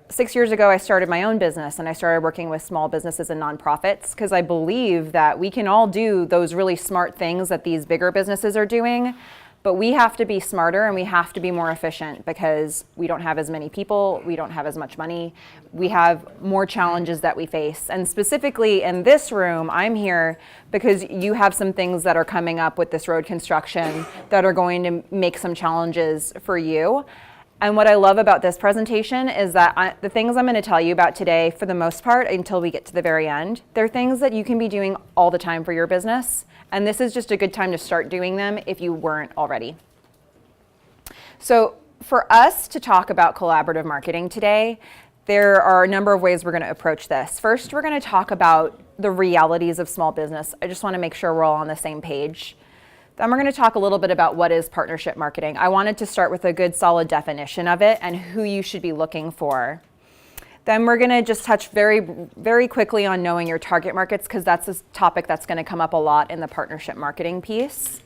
6 years ago, I started my own business and I started working with small businesses and nonprofits because I believe that we can all do those really smart things that these bigger businesses are doing, but we have to be smarter and we have to be more efficient because we don't have as many people, we don't have as much money, we have more challenges that we face. And specifically in this room, I'm here because you have some things that are coming up with this road construction that are going to make some challenges for you. And what I love about this presentation is that the things I'm going to tell you about today, for the most part, until we get to the very end, they're things that you can be doing all the time for your business. And this is just a good time to start doing them if you weren't already. So for us to talk about collaborative marketing today, there are a number of ways we're going to approach this. First, we're going to talk about the realities of small business. I just want to make sure we're all on the same page. Then we're going to talk a little bit about what is partnership marketing. I wanted to start with a good solid definition of it and who you should be looking for. Then we're going to just touch very, very quickly on knowing your target markets because that's a topic that's going to come up a lot in the partnership marketing piece.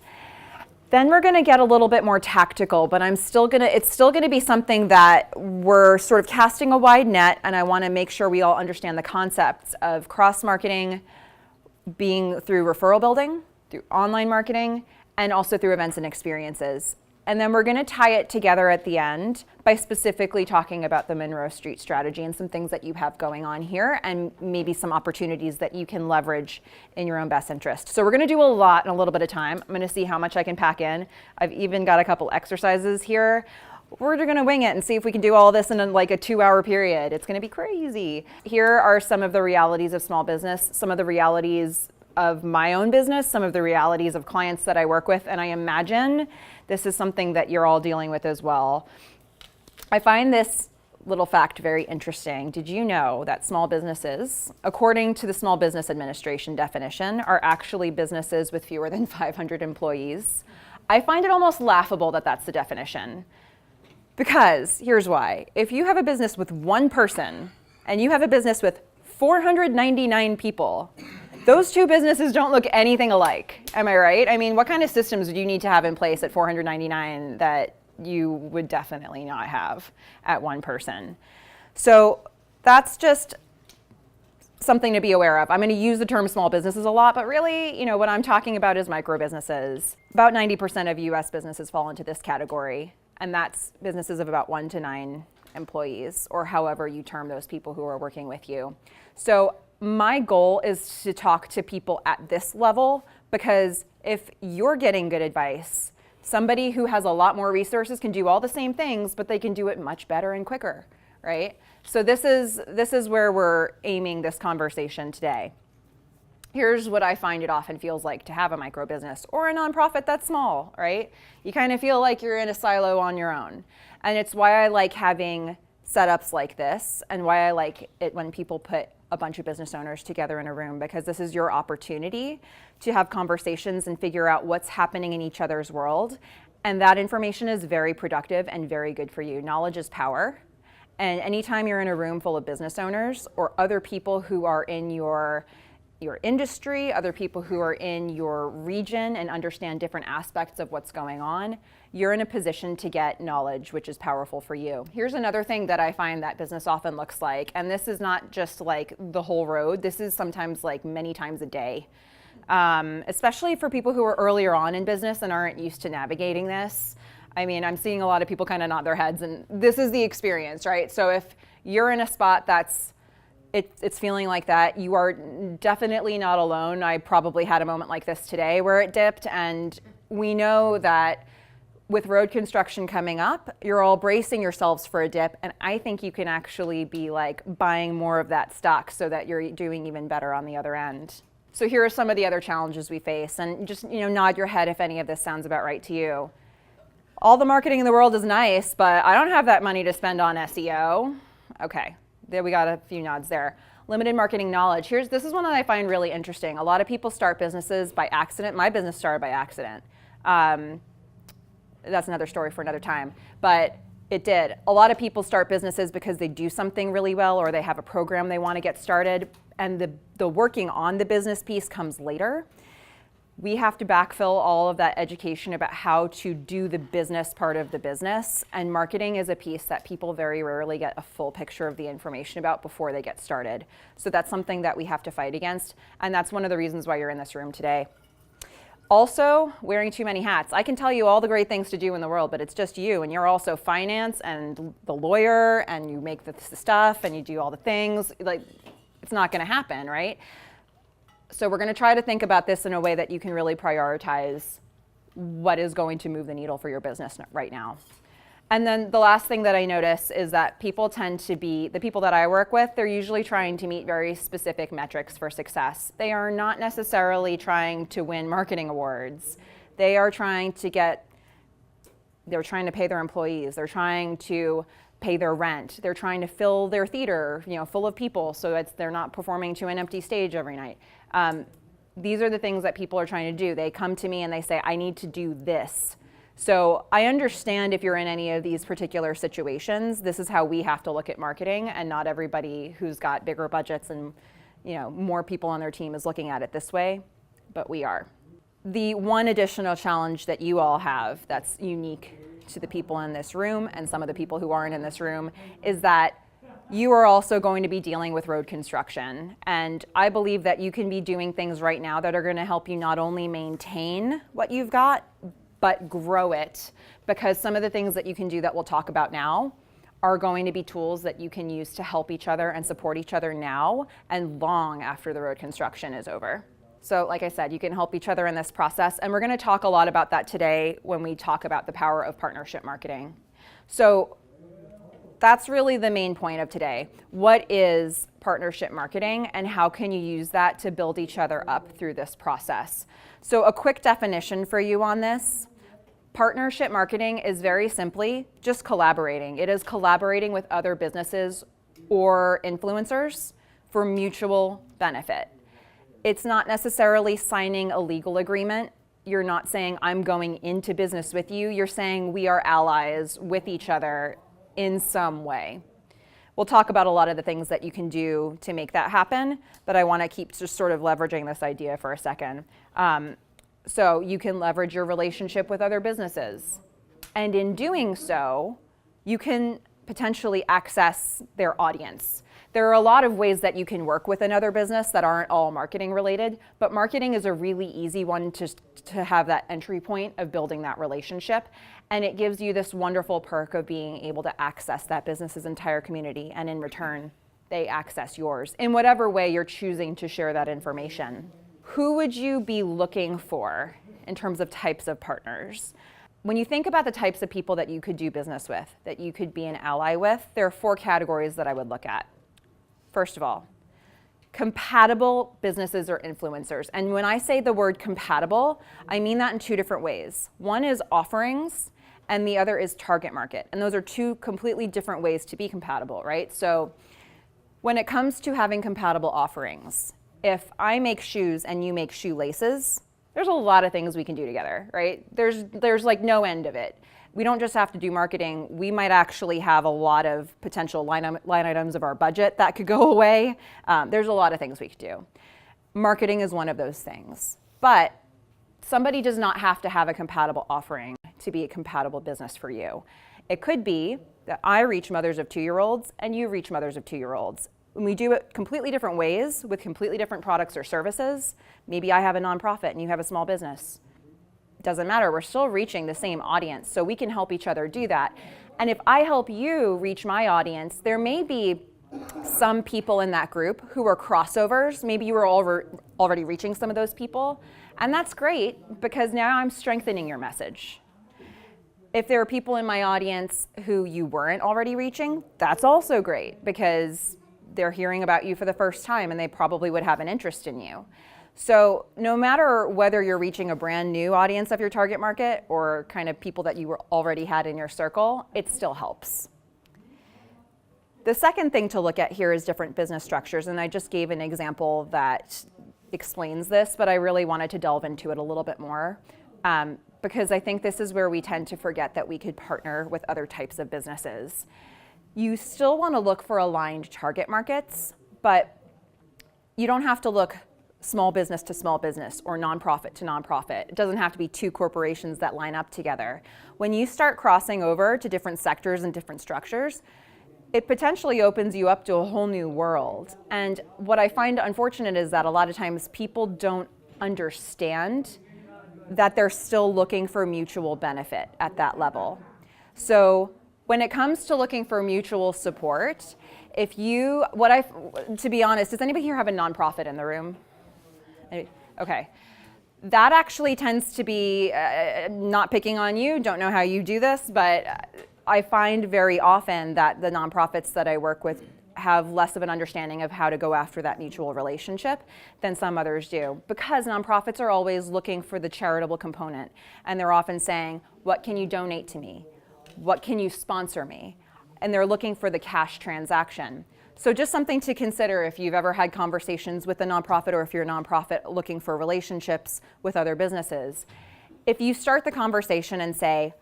Then we're going to get a little bit more tactical, but it's still going to be something that we're sort of casting a wide net, and I want to make sure we all understand the concepts of cross-marketing being through referral building, through online marketing, and also through events and experiences. And then we're going to tie it together at the end by specifically talking about the Monroe Street strategy and some things that you have going on here and maybe some opportunities that you can leverage in your own best interest. So we're going to do a lot in a little bit of time. I'm going to see how much I can pack in. I've even got a couple exercises here. We're going to wing it and see if we can do all this in like a 2-hour period. It's going to be crazy. Here are some of the realities of small business, some of the realities of my own business, some of the realities of clients that I work with, and I imagine this is something that you're all dealing with as well. I find this little fact very interesting. Did you know that small businesses, according to the Small Business Administration definition, are actually businesses with fewer than 500 employees? I find it almost laughable that that's the definition. Because here's why. If you have a business with one person and you have a business with 499 people, those two businesses don't look anything alike. Am I right? I mean, what kind of systems do you need to have in place at 499 that you would definitely not have at one person? So that's just something to be aware of. I'm going to use the term small businesses a lot, but really, what I'm talking about is micro businesses. About 90% of US businesses fall into this category, and that's businesses of about 1 to 9 employees, or however you term those people who are working with you. So my goal is to talk to people at this level, because if you're getting good advice, somebody who has a lot more resources can do all the same things, but they can do it much better and quicker, right? So this is where we're aiming this conversation today. Here's what I find it often feels like to have a micro business or a nonprofit that's small, right? You kind of feel like you're in a silo on your own. And it's why I like having setups like this, and why I like it when people put a bunch of business owners together in a room, because this is your opportunity to have conversations and figure out what's happening in each other's world. And that information is very productive and very good for you. Knowledge is power. And anytime you're in a room full of business owners or other people who are in your industry, other people who are in your region and understand different aspects of what's going on, you're in a position to get knowledge, which is powerful for you. Here's another thing that I find that business often looks like, and this is not just like the whole road, this is sometimes like many times a day. Especially for people who are earlier on in business and aren't used to navigating this. I mean, I'm seeing a lot of people kind of nod their heads, and this is the experience, right? So if you're in a spot that's it's feeling like that, you are definitely not alone. I probably had a moment like this today where it dipped, and we know that with road construction coming up, you're all bracing yourselves for a dip, and I think you can actually be like buying more of that stock so that you're doing even better on the other end. So here are some of the other challenges we face, and just nod your head if any of this sounds about right to you. All the marketing in the world is nice, but I don't have that money to spend on SEO. Okay. There, we got a few nods there. Limited marketing knowledge. This is one that I find really interesting. A lot of people start businesses by accident. My business started by accident. That's another story for another time, but it did. A lot of people start businesses because they do something really well, or they have a program they want to get started, and the working on the business piece comes later. We have to backfill all of that education about how to do the business part of the business. And marketing is a piece that people very rarely get a full picture of the information about before they get started. So that's something that we have to fight against. And that's one of the reasons why you're in this room today. Also, wearing too many hats. I can tell you all the great things to do in the world, but it's just you. And you're also finance and the lawyer, and you make the stuff and you do all the things. Like, it's not going to happen, right? So we're going to try to think about this in a way that you can really prioritize what is going to move the needle for your business right now. And then the last thing that I notice is that people tend to be, the people that I work with, they're usually trying to meet very specific metrics for success. They are not necessarily trying to win marketing awards. They are trying to they're trying to pay their employees. They're trying to pay their rent. They're trying to fill their theater, full of people, so that they're not performing to an empty stage every night. These are the things that people are trying to do. They come to me and they say, I need to do this. So I understand if you're in any of these particular situations, this is how we have to look at marketing, and not everybody who's got bigger budgets and more people on their team is looking at it this way, but we are. The one additional challenge that you all have that's unique to the people in this room and some of the people who aren't in this room is that you are also going to be dealing with road construction. And I believe that you can be doing things right now that are going to help you not only maintain what you've got, but grow it. Because some of the things that you can do that we'll talk about now are going to be tools that you can use to help each other and support each other now and long after the road construction is over. So like I said, you can help each other in this process. And we're going to talk a lot about that today when we talk about the power of partnership marketing. So that's really the main point of today. What is partnership marketing, and how can you use that to build each other up through this process? So a quick definition for you on this. Partnership marketing is very simply just collaborating. It is collaborating with other businesses or influencers for mutual benefit. It's not necessarily signing a legal agreement. You're not saying I'm going into business with you. You're saying we are allies with each other in some way. We'll talk about a lot of the things that you can do to make that happen, but I want to keep just sort of leveraging this idea for a second. So you can leverage your relationship with other businesses. And in doing so, you can potentially access their audience. There are a lot of ways that you can work with another business that aren't all marketing related, but marketing is a really easy one to have that entry point of building that relationship. And it gives you this wonderful perk of being able to access that business's entire community, and in return, they access yours in whatever way you're choosing to share that information. Who would you be looking for in terms of types of partners? When you think about the types of people that you could do business with, that you could be an ally with, there are 4 categories that I would look at. First of all, compatible businesses or influencers. And when I say the word compatible, I mean that in 2 different ways. One is offerings, and the other is target market. And those are 2 completely different ways to be compatible, right? So when it comes to having compatible offerings, if I make shoes and you make shoelaces, there's a lot of things we can do together, right? There's like no end of it. We don't just have to do marketing. We might actually have a lot of potential line items of our budget that could go away. There's a lot of things we could do. Marketing is one of those things. But somebody does not have to have a compatible offering to be a compatible business for you. It could be that I reach mothers of 2-year-olds and you reach mothers of 2-year-olds. When we do it completely different ways with completely different products or services, maybe I have a nonprofit and you have a small business. Doesn't matter, we're still reaching the same audience, so we can help each other do that. And if I help you reach my audience, there may be some people in that group who are crossovers. Maybe you were already reaching some of those people, and that's great because now I'm strengthening your message. If there are people in my audience who you weren't already reaching, that's also great because they're hearing about you for the first time and they probably would have an interest in you. So no matter whether you're reaching a brand new audience of your target market or kind of people that you already had in your circle, it still helps. The second thing to look at here is different business structures, and I just gave an example that explains this, but I really wanted to delve into it a little bit more because I think this is where we tend to forget that we could partner with other types of businesses. You still want to look for aligned target markets, but you don't have to look small business to small business or nonprofit to nonprofit. It doesn't have to be two corporations that line up together. When you start crossing over to different sectors and different structures, it potentially opens you up to a whole new world. And what I find unfortunate is that a lot of times people don't understand that they're still looking for mutual benefit at that level. So when it comes to looking for mutual support, to be honest, does anybody here have a nonprofit in the room? Okay. That actually tends to be, not picking on you, don't know how you do this, but I find very often that the nonprofits that I work with have less of an understanding of how to go after that mutual relationship than some others do, because nonprofits are always looking for the charitable component, and they're often saying, what can you donate to me? What can you sponsor me? And they're looking for the cash transaction. So just something to consider if you've ever had conversations with a nonprofit, or if you're a nonprofit looking for relationships with other businesses. If you start the conversation and say,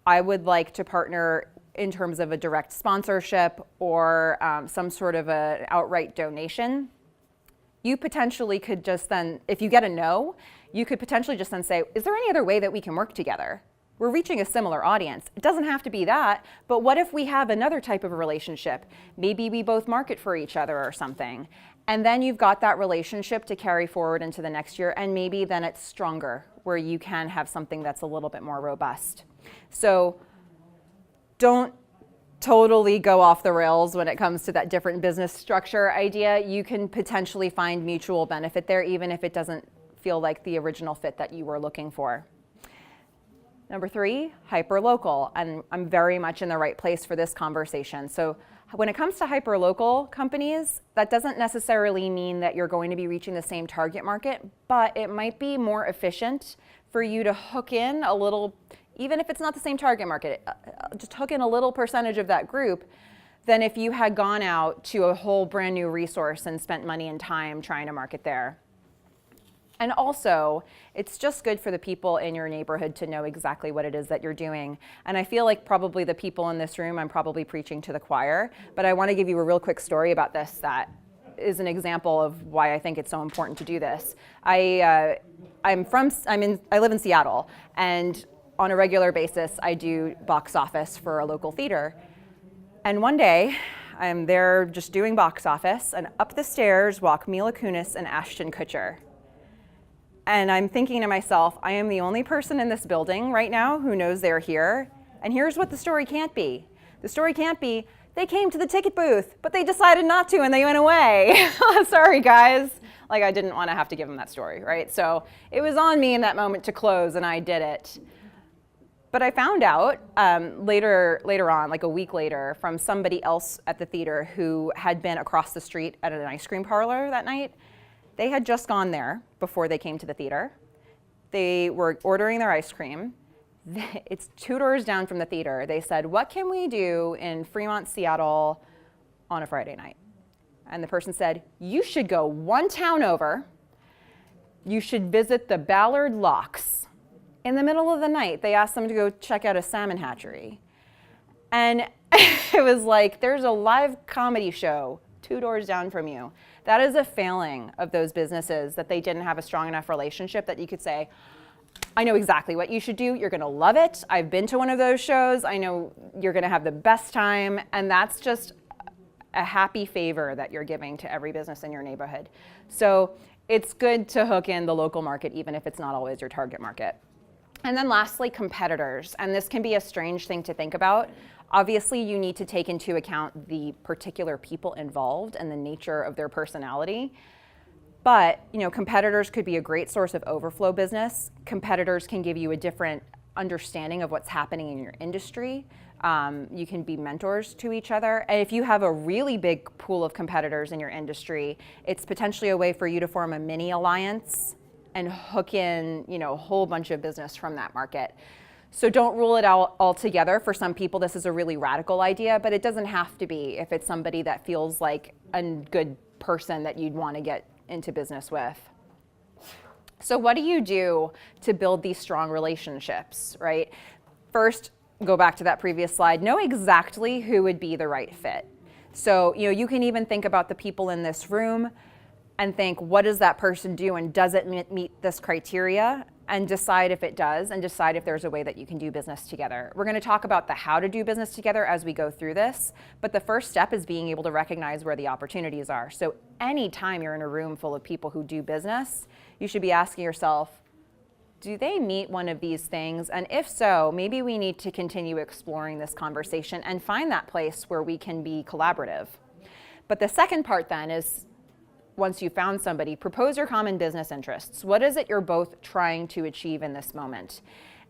I would like to partner in terms of a direct sponsorship or some sort of an outright donation, you potentially could just then, if you get a no, you could potentially just then say, is there any other way that we can work together? We're reaching a similar audience. It doesn't have to be that, but what if we have another type of a relationship? Maybe we both market for each other or something. And then you've got that relationship to carry forward into the next year, and maybe then it's stronger, where you can have something that's a little bit more robust. So don't totally go off the rails when it comes to that different business structure idea. You can potentially find mutual benefit there, even if it doesn't feel like the original fit that you were looking for. Number 3, hyperlocal, and I'm very much in the right place for this conversation. So when it comes to hyperlocal companies, that doesn't necessarily mean that you're going to be reaching the same target market, but it might be more efficient for you to hook in a little, even if it's not the same target market, just hook in a little percentage of that group than if you had gone out to a whole brand new resource and spent money and time trying to market there. And also, it's just good for the people in your neighborhood to know exactly what it is that you're doing. And I feel like probably the people in this room, I'm probably preaching to the choir, but I want to give you a real quick story about this that is an example of why I think it's so important to do this. I live in Seattle, and on a regular basis, I do box office for a local theater. And one day, I'm there just doing box office, and up the stairs walk Mila Kunis and Ashton Kutcher. And I'm thinking to myself, I am the only person in this building right now who knows they're here. And here's what the story can't be. The story can't be, they came to the ticket booth, but they decided not to and they went away. Sorry, guys. Like, I didn't want to have to give them that story, right? So it was on me in that moment to close, and I did it. But I found out later on, like a week later, from somebody else at the theater who had been across the street at an ice cream parlor that night. They had just gone there before they came to the theater. They were ordering their ice cream. It's 2 doors down from the theater. They said, what can we do in Fremont, Seattle on a Friday night? And the person said, you should go one town over. You should visit the Ballard Locks. In the middle of the night, they asked them to go check out a salmon hatchery. And it was like, there's a live comedy show 2 doors down from you. That is a failing of those businesses, that they didn't have a strong enough relationship that you could say, I know exactly what you should do. You're going to love it. I've been to one of those shows. I know you're going to have the best time. And that's just a happy favor that you're giving to every business in your neighborhood. So it's good to hook in the local market, even if it's not always your target market. And then lastly, competitors. And this can be a strange thing to think about. Obviously, you need to take into account the particular people involved and the nature of their personality. But, competitors could be a great source of overflow business. Competitors can give you a different understanding of what's happening in your industry. You can be mentors to each other. And if you have a really big pool of competitors in your industry, it's potentially a way for you to form a mini alliance and hook in, a whole bunch of business from that market. So don't rule it out altogether. For some people, this is a really radical idea, but it doesn't have to be if it's somebody that feels like a good person that you'd want to get into business with. So what do you do to build these strong relationships, right? First, go back to that previous slide. Know exactly who would be the right fit. So, you can even think about the people in this room and think, what does that person do, and does it meet this criteria? And decide if it does, and decide if there's a way that you can do business together. We're going to talk about the how to do business together as we go through this, but the first step is being able to recognize where the opportunities are. So anytime you're in a room full of people who do business, you should be asking yourself, do they meet one of these things? And if so, maybe we need to continue exploring this conversation and find that place where we can be collaborative. But the second part then is, once you've found somebody, propose your common business interests. What is it you're both trying to achieve in this moment?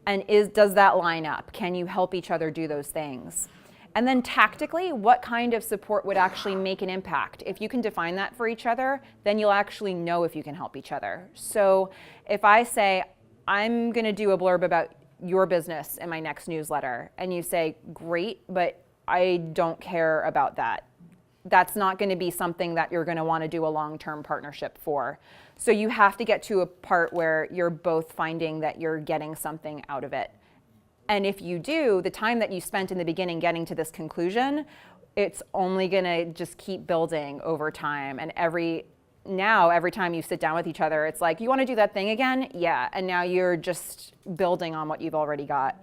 And does that line up? Can you help each other do those things? And then tactically, what kind of support would actually make an impact? If you can define that for each other, then you'll actually know if you can help each other. So if I say, I'm going to do a blurb about your business in my next newsletter, and you say, great, but I don't care about that. That's not going to be something that you're going to want to do a long-term partnership for. So you have to get to a part where you're both finding that you're getting something out of it. And if you do, the time that you spent in the beginning getting to this conclusion, it's only going to just keep building over time. And every time you sit down with each other, it's like, you want to do that thing again? Yeah. And now you're just building on what you've already got.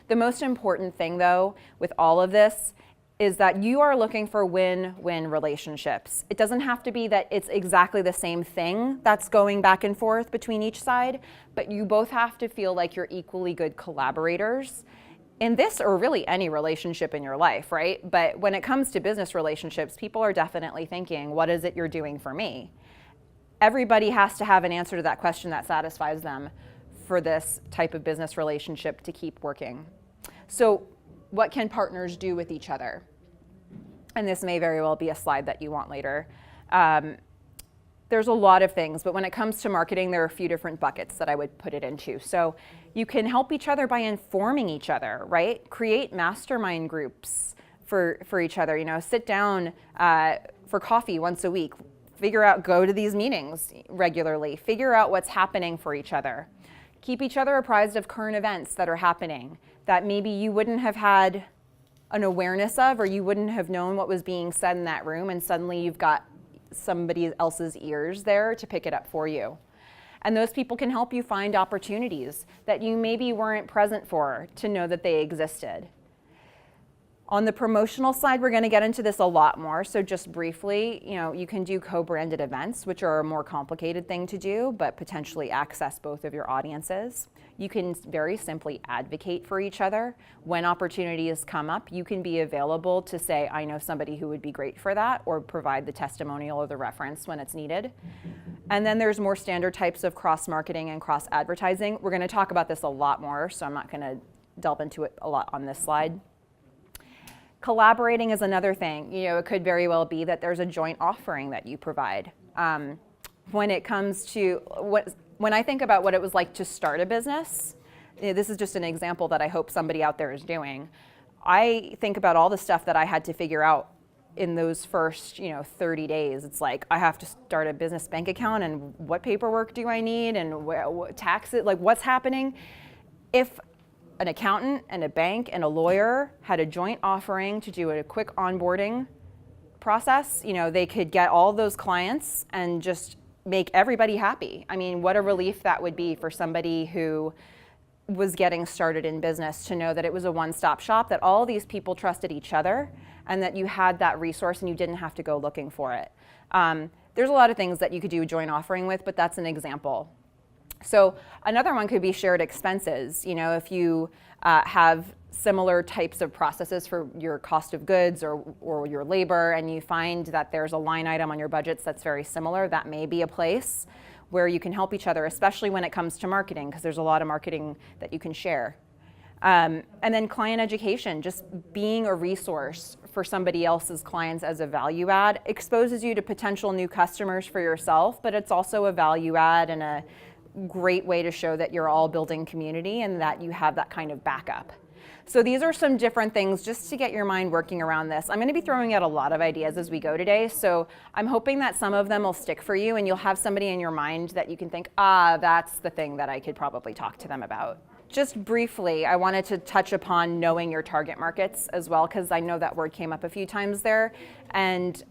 The most important thing, though, with all of this is that you are looking for win-win relationships. It doesn't have to be that it's exactly the same thing that's going back and forth between each side, but you both have to feel like you're equally good collaborators in this, or really any relationship in your life, right? But when it comes to business relationships, people are definitely thinking, what is it you're doing for me? Everybody has to have an answer to that question that satisfies them for this type of business relationship to keep working. So what can partners do with each other? And this may very well be a slide that you want later. There's a lot of things, but when it comes to marketing, there are a few different buckets that I would put it into. So you can help each other by informing each other, right? Create mastermind groups for each other. You know, sit down for coffee once a week. Go to these meetings regularly. Figure out what's happening for each other. Keep each other apprised of current events that are happening that maybe you wouldn't have had an awareness of, or you wouldn't have known what was being said in that room, and suddenly you've got somebody else's ears there to pick it up for you. And those people can help you find opportunities that you maybe weren't present for, to know that they existed. On the promotional side, we're going to get into this a lot more. So just briefly, you can do co-branded events, which are a more complicated thing to do, but potentially access both of your audiences. You can very simply advocate for each other. When opportunities come up, you can be available to say, I know somebody who would be great for that, or provide the testimonial or the reference when it's needed. And then there's more standard types of cross-marketing and cross-advertising. We're going to talk about this a lot more, so I'm not going to delve into it a lot on this slide. Collaborating is another thing. It could very well be that there's a joint offering that you provide. When it comes to when I think about what it was like to start a business, this is just an example that I hope somebody out there is doing. I think about all the stuff that I had to figure out in those first 30 days. It's like, I have to start a business bank account, and what paperwork do I need, and what taxes, like what's happening. If an accountant and a bank and a lawyer had a joint offering to do a quick onboarding process, they could get all those clients and just make everybody happy. I mean, what a relief that would be for somebody who was getting started in business, to know that it was a one-stop shop, that all these people trusted each other, and that you had that resource and you didn't have to go looking for it. There's a lot of things that you could do a joint offering with, but that's an example. So another one could be shared expenses. If you have similar types of processes for your cost of goods or your labor, and you find that there's a line item on your budgets that's very similar, that may be a place where you can help each other, especially when it comes to marketing, because there's a lot of marketing that you can share. And then client education, just being a resource for somebody else's clients as a value add, exposes you to potential new customers for yourself, but it's also a value add and a great way to show that you're all building community and that you have that kind of backup. So these are some different things just to get your mind working around this. I'm going to be throwing out a lot of ideas as we go today, so I'm hoping that some of them will stick for you and you'll have somebody in your mind that you can think, that's the thing that I could probably talk to them about. Just briefly, I wanted to touch upon knowing your target markets as well, because I know that word came up a few times there. And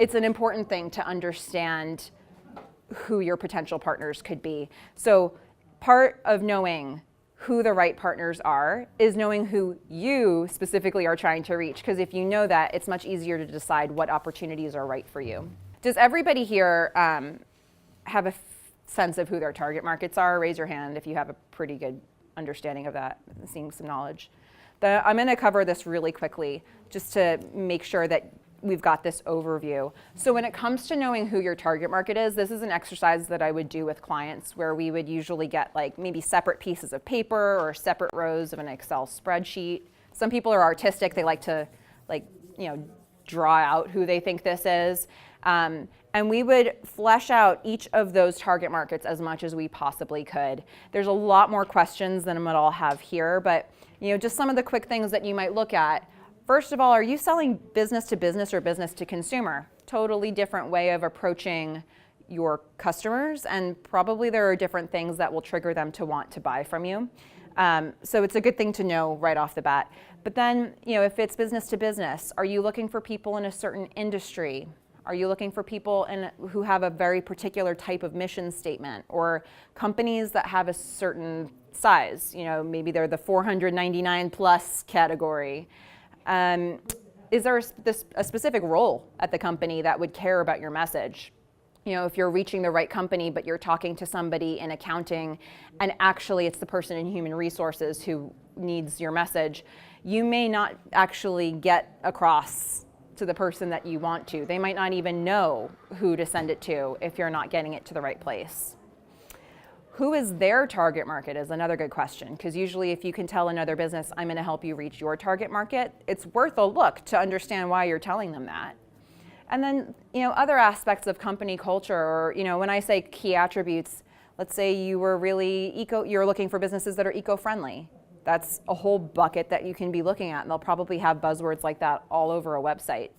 it's an important thing to understand who your potential partners could be. So part of knowing who the right partners are is knowing who you specifically are trying to reach. Because if you know that, it's much easier to decide what opportunities are right for you. Does everybody here have a sense of who their target markets are? Raise your hand if you have a pretty good understanding of that, seeing some knowledge. I'm going to cover this really quickly just to make sure that we've got this overview. So when it comes to knowing who your target market is, this is an exercise that I would do with clients where we would usually get like maybe separate pieces of paper or separate rows of an Excel spreadsheet. Some people are artistic. They like to draw out who they think this is. And we would flesh out each of those target markets as much as we possibly could. There's a lot more questions than what I'll have here, but just some of the quick things that you might look at. First of all, are you selling business to business or business to consumer? Totally different way of approaching your customers, and probably there are different things that will trigger them to want to buy from you. So it's a good thing to know right off the bat. But then, if it's business to business, are you looking for people in a certain industry? Are you looking for people who have a very particular type of mission statement, or companies that have a certain size? Maybe they're the 499 plus category. Is there a specific role at the company that would care about your message? If you're reaching the right company, but you're talking to somebody in accounting, and actually it's the person in human resources who needs your message, you may not actually get across to the person that you want to. They might not even know who to send it to if you're not getting it to the right place. Who is their target market is another good question, because usually if you can tell another business, I'm going to help you reach your target market, it's worth a look to understand why you're telling them that. And then, other aspects of company culture, or, when I say key attributes, let's say you were really you're looking for businesses that are eco-friendly. That's a whole bucket that you can be looking at, and they'll probably have buzzwords like that all over a website.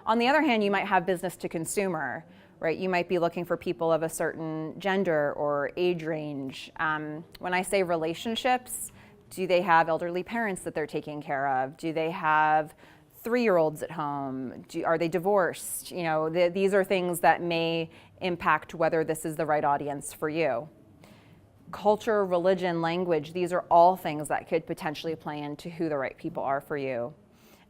On the other hand, you might have business to consumer, right? You might be looking for people of a certain gender or age range. When I say relationships, do they have elderly parents that they're taking care of? Do they have 3-year-olds at home? Are they divorced? These are things that may impact whether this is the right audience for you. Culture, religion, language, these are all things that could potentially play into who the right people are for you.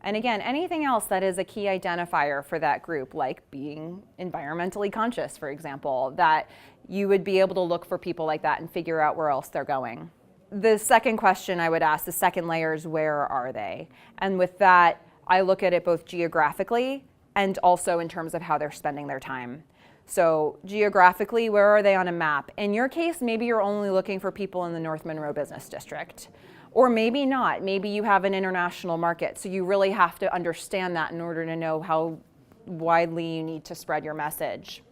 And again, anything else that is a key identifier for that group, like being environmentally conscious, for example, that you would be able to look for people like that and figure out where else they're going. The second question I would ask, the second layer, is where are they? And with that, I look at it both geographically and also in terms of how they're spending their time. So geographically, where are they on a map? In your case, maybe you're only looking for people in the North Monroe Business District. Or maybe not. Maybe you have an international market. So you really have to understand that in order to know how widely you need to spread your message.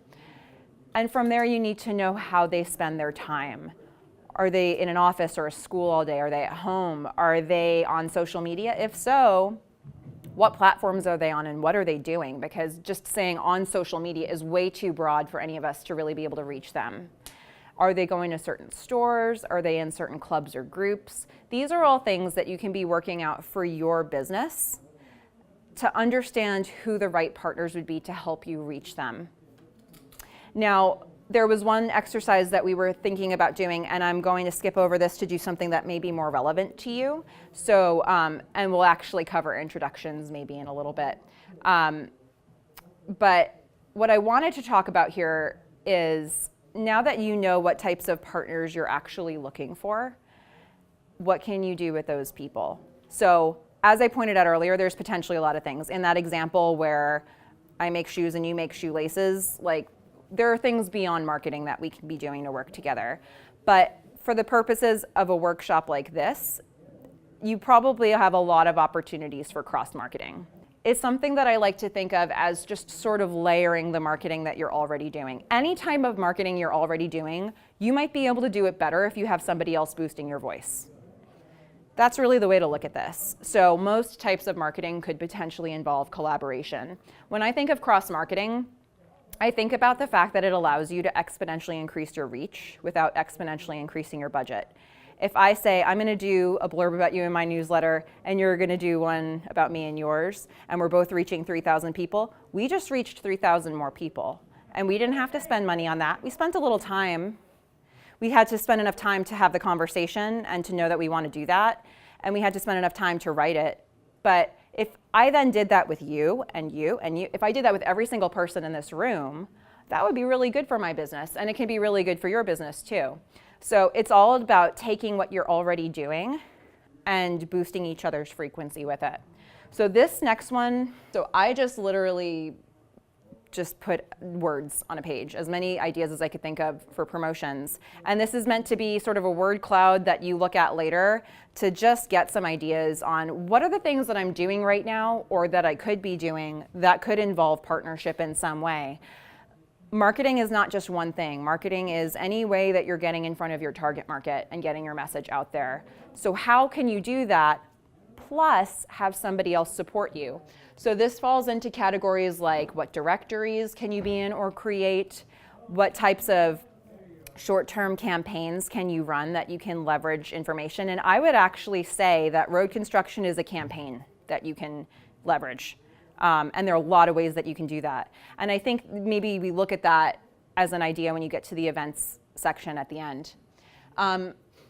And from there, you need to know how they spend their time. Are they in an office or a school all day? Are they at home? Are they on social media? If so, what platforms are they on and what are they doing? Because just saying on social media is way too broad for any of us to really be able to reach them. Are they going to certain stores? Are they in certain clubs or groups? These are all things that you can be working out for your business to understand who the right partners would be to help you reach them. Now, there was one exercise that we were thinking about doing, and I'm going to skip over this to do something that may be more relevant to you. So, and we'll actually cover introductions maybe in a little bit. But what I wanted to talk about here is, now that you know what types of partners you're actually looking for, what can you do with those people? So, as I pointed out earlier, there's potentially a lot of things. In that example where I make shoes and you make shoelaces, there are things beyond marketing that we can be doing to work together. But for the purposes of a workshop like this, you probably have a lot of opportunities for cross-marketing. It's something that I like to think of as just sort of layering the marketing that you're already doing. Any type of marketing you're already doing, you might be able to do it better if you have somebody else boosting your voice. That's really the way to look at this. So most types of marketing could potentially involve collaboration. When I think of cross-marketing, I think about the fact that it allows you to exponentially increase your reach without exponentially increasing your budget. if I say I'm going to do a blurb about you in my newsletter and you're going to do one about me and yours, and we're both reaching 3,000 people, we just reached 3,000 more people. And we didn't have to spend money on that. We spent a little time. We had to spend enough time to have the conversation and to know that we want to do that. And we had to spend enough time to write it. But if I then did that with you and you and you, if I did that with every single person in this room, that would be really good for my business. And it can be really good for your business too. So it's all about taking what you're already doing and boosting each other's frequency with it. So this next one, so I just literally just put words on a page, as many ideas as I could think of for promotions. And this is meant to be sort of a word cloud that you look at later to just get some ideas on what are the things that I'm doing right now or that I could be doing that could involve partnership in some way. Marketing is not just one thing. Marketing is any way that you're getting in front of your target market and getting your message out there. So how can you do that plus have somebody else support you? So this falls into categories like what directories can you be in or create, what types of short-term campaigns can you run that you can leverage information. And I would actually say that road construction is a campaign that you can leverage. And there are a lot of ways that you can do that. And I think maybe we look at that as an idea when you get to the events section at the end.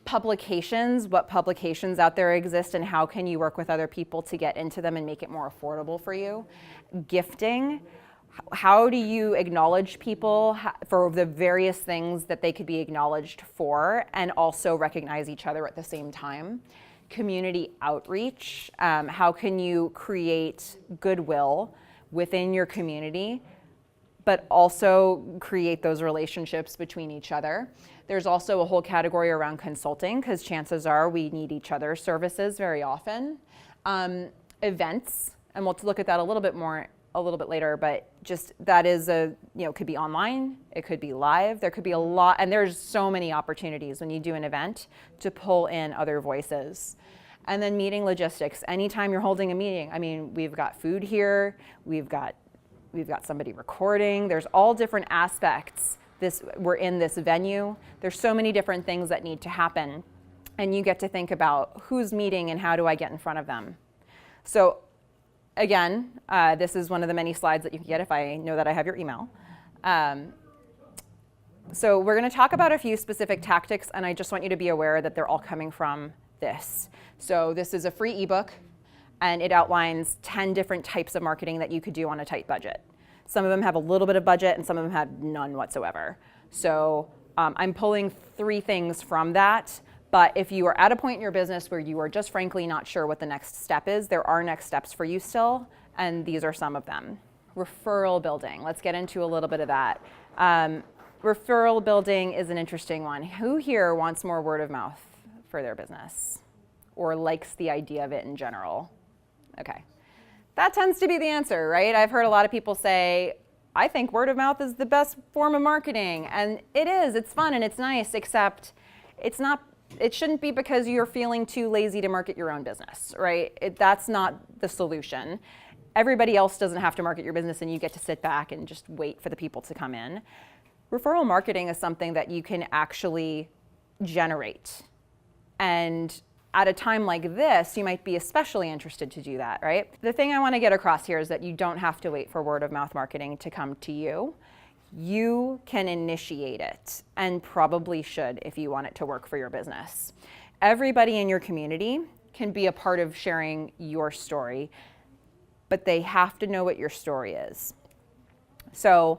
Publications, what publications out there exist and how can you work with other people to get into them and make it more affordable for you. Gifting, how do you acknowledge people for the various things that they could be acknowledged for and also recognize each other at the same time. Community outreach, how can you create goodwill within your community but also create those relationships between each other. There's also a whole category around consulting because chances are we need each other's services very often. Events, and we'll look at that a little bit later, but just that is could be online, it could be live, there could be a lot, and there's so many opportunities when you do an event to pull in other voices. And then meeting logistics. Anytime you're holding a meeting, I mean, we've got food here, we've got somebody recording, there's all different aspects. We're in this venue. There's so many different things that need to happen. And you get to think about who's meeting and how do I get in front of them. So again, this is one of the many slides that you can get if I know that I have your email. So we're going to talk about a few specific tactics, and I just want you to be aware that they're all coming from this. So this is a free ebook, and it outlines 10 different types of marketing that you could do on a tight budget. Some of them have a little bit of budget, and some of them have none whatsoever. So I'm pulling 3 things from that. But if you are at a point in your business where you are just frankly not sure what the next step is, there are next steps for you still, and these are some of them. Referral building. Let's get into a little bit of that. Referral building is an interesting one. Who here wants more word of mouth for their business or likes the idea of it in general? Okay. That tends to be the answer, right? I've heard a lot of people say, I think word of mouth is the best form of marketing. And it is, it's fun and it's nice, except it shouldn't be because you're feeling too lazy to market your own business, right? That's not the solution. Everybody else doesn't have to market your business and you get to sit back and just wait for the people to come in. Referral marketing is something that you can actually generate. And at a time like this, you might be especially interested to do that, right? The thing I want to get across here is that you don't have to wait for word of mouth marketing to come to you. You can initiate it and probably should if you want it to work for your business. Everybody in your community can be a part of sharing your story, but they have to know what your story is. So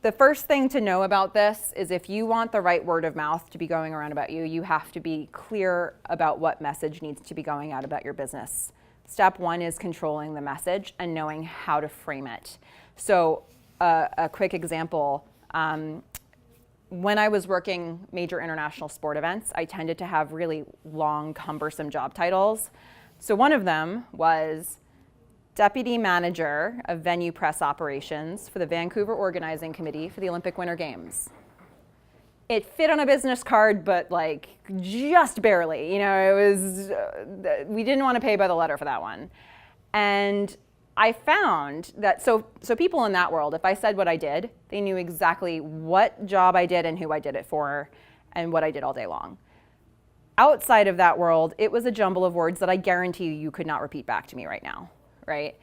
the first thing to know about this is if you want the right word of mouth to be going around about you, you have to be clear about what message needs to be going out about your business. Step 1 is controlling the message and knowing how to frame it. So a quick example, when I was working major international sport events, I tended to have really long, cumbersome job titles. So one of them was Deputy Manager of Venue Press Operations for the Vancouver Organizing Committee for the Olympic Winter Games. It fit on a business card, but like just barely. It was, we didn't want to pay by the letter for that one. And I found that, so people in that world, if I said what I did, they knew exactly what job I did and who I did it for and what I did all day long. Outside of that world, it was a jumble of words that I guarantee you could not repeat back to me right now, right?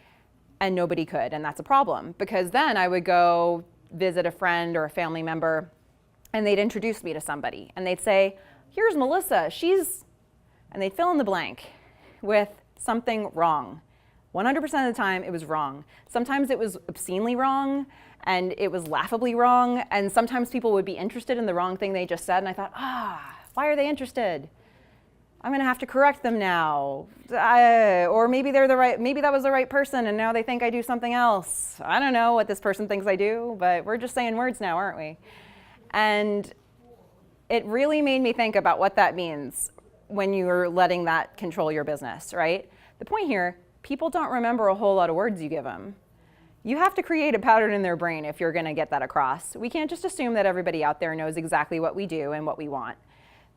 And nobody could, and that's a problem, because then I would go visit a friend or a family member and they'd introduce me to somebody and they'd say, here's Melissa, and they'd fill in the blank with something wrong. 100% of the time it was wrong. Sometimes it was obscenely wrong and it was laughably wrong, and sometimes people would be interested in the wrong thing they just said, and I thought, why are they interested? I'm gonna have to correct them now. Or maybe maybe that was the right person and now they think I do something else. I don't know what this person thinks I do, but we're just saying words now, aren't we? And it really made me think about what that means when you're letting that control your business, right? The point here, people don't remember a whole lot of words you give them. You have to create a pattern in their brain if you're gonna get that across. We can't just assume that everybody out there knows exactly what we do and what we want.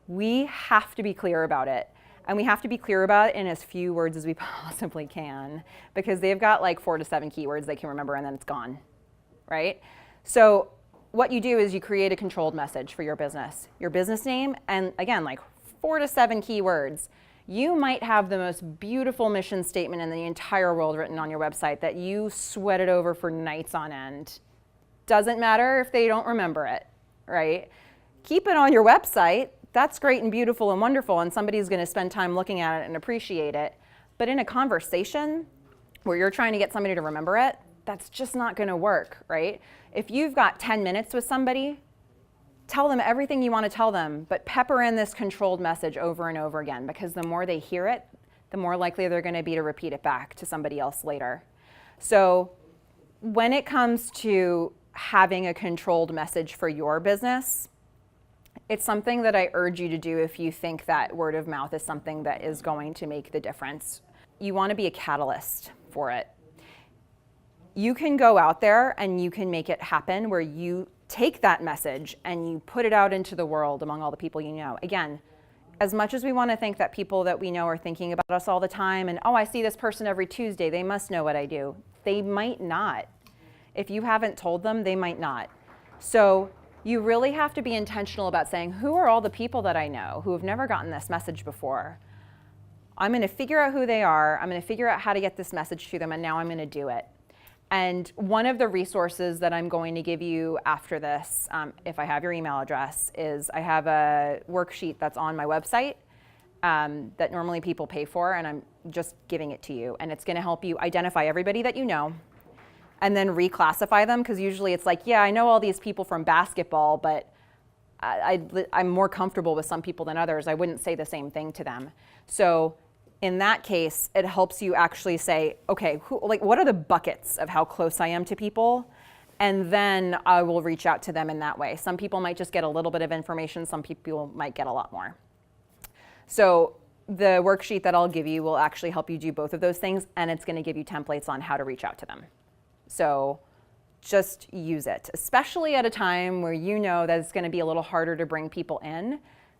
We have to be clear about it, and we have to be clear about it in as few words as we possibly can, because they've got like 4 to 7 keywords they can remember and then it's gone, right? So what you do is you create a controlled message for your business name, and again, like 4 to 7 keywords. You might have the most beautiful mission statement in the entire world written on your website that you sweated over for nights on end. Doesn't matter if they don't remember it, right? Keep it on your website. That's great and beautiful and wonderful, and somebody's gonna spend time looking at it and appreciate it. But in a conversation where you're trying to get somebody to remember it, that's just not gonna work, right? If you've got 10 minutes with somebody, tell them everything you wanna tell them, but pepper in this controlled message over and over again, because the more they hear it, the more likely they're gonna be to repeat it back to somebody else later. So when it comes to having a controlled message for your business, it's something that I urge you to do if you think that word of mouth is something that is going to make the difference. You want to be a catalyst for it. You can go out there and you can make it happen where you take that message and you put it out into the world among all the people you know. Again, as much as we want to think that people that we know are thinking about us all the time and, I see this person every Tuesday, they must know what I do. They might not. If you haven't told them, they might not. So you really have to be intentional about saying, who are all the people that I know who have never gotten this message before? I'm gonna figure out who they are, I'm gonna figure out how to get this message to them, and now I'm gonna do it. And one of the resources that I'm going to give you after this, if I have your email address, is I have a worksheet that's on my website that normally people pay for, and I'm just giving it to you. And it's gonna help you identify everybody that you know, and then reclassify them, because usually it's like, yeah, I know all these people from basketball, but I'm more comfortable with some people than others. I wouldn't say the same thing to them. So in that case, it helps you actually say, okay, what are the buckets of how close I am to people? And then I will reach out to them in that way. Some people might just get a little bit of information. Some people might get a lot more. So the worksheet that I'll give you will actually help you do both of those things, and it's going to give you templates on how to reach out to them. So just use it, especially at a time where you know that it's going to be a little harder to bring people in.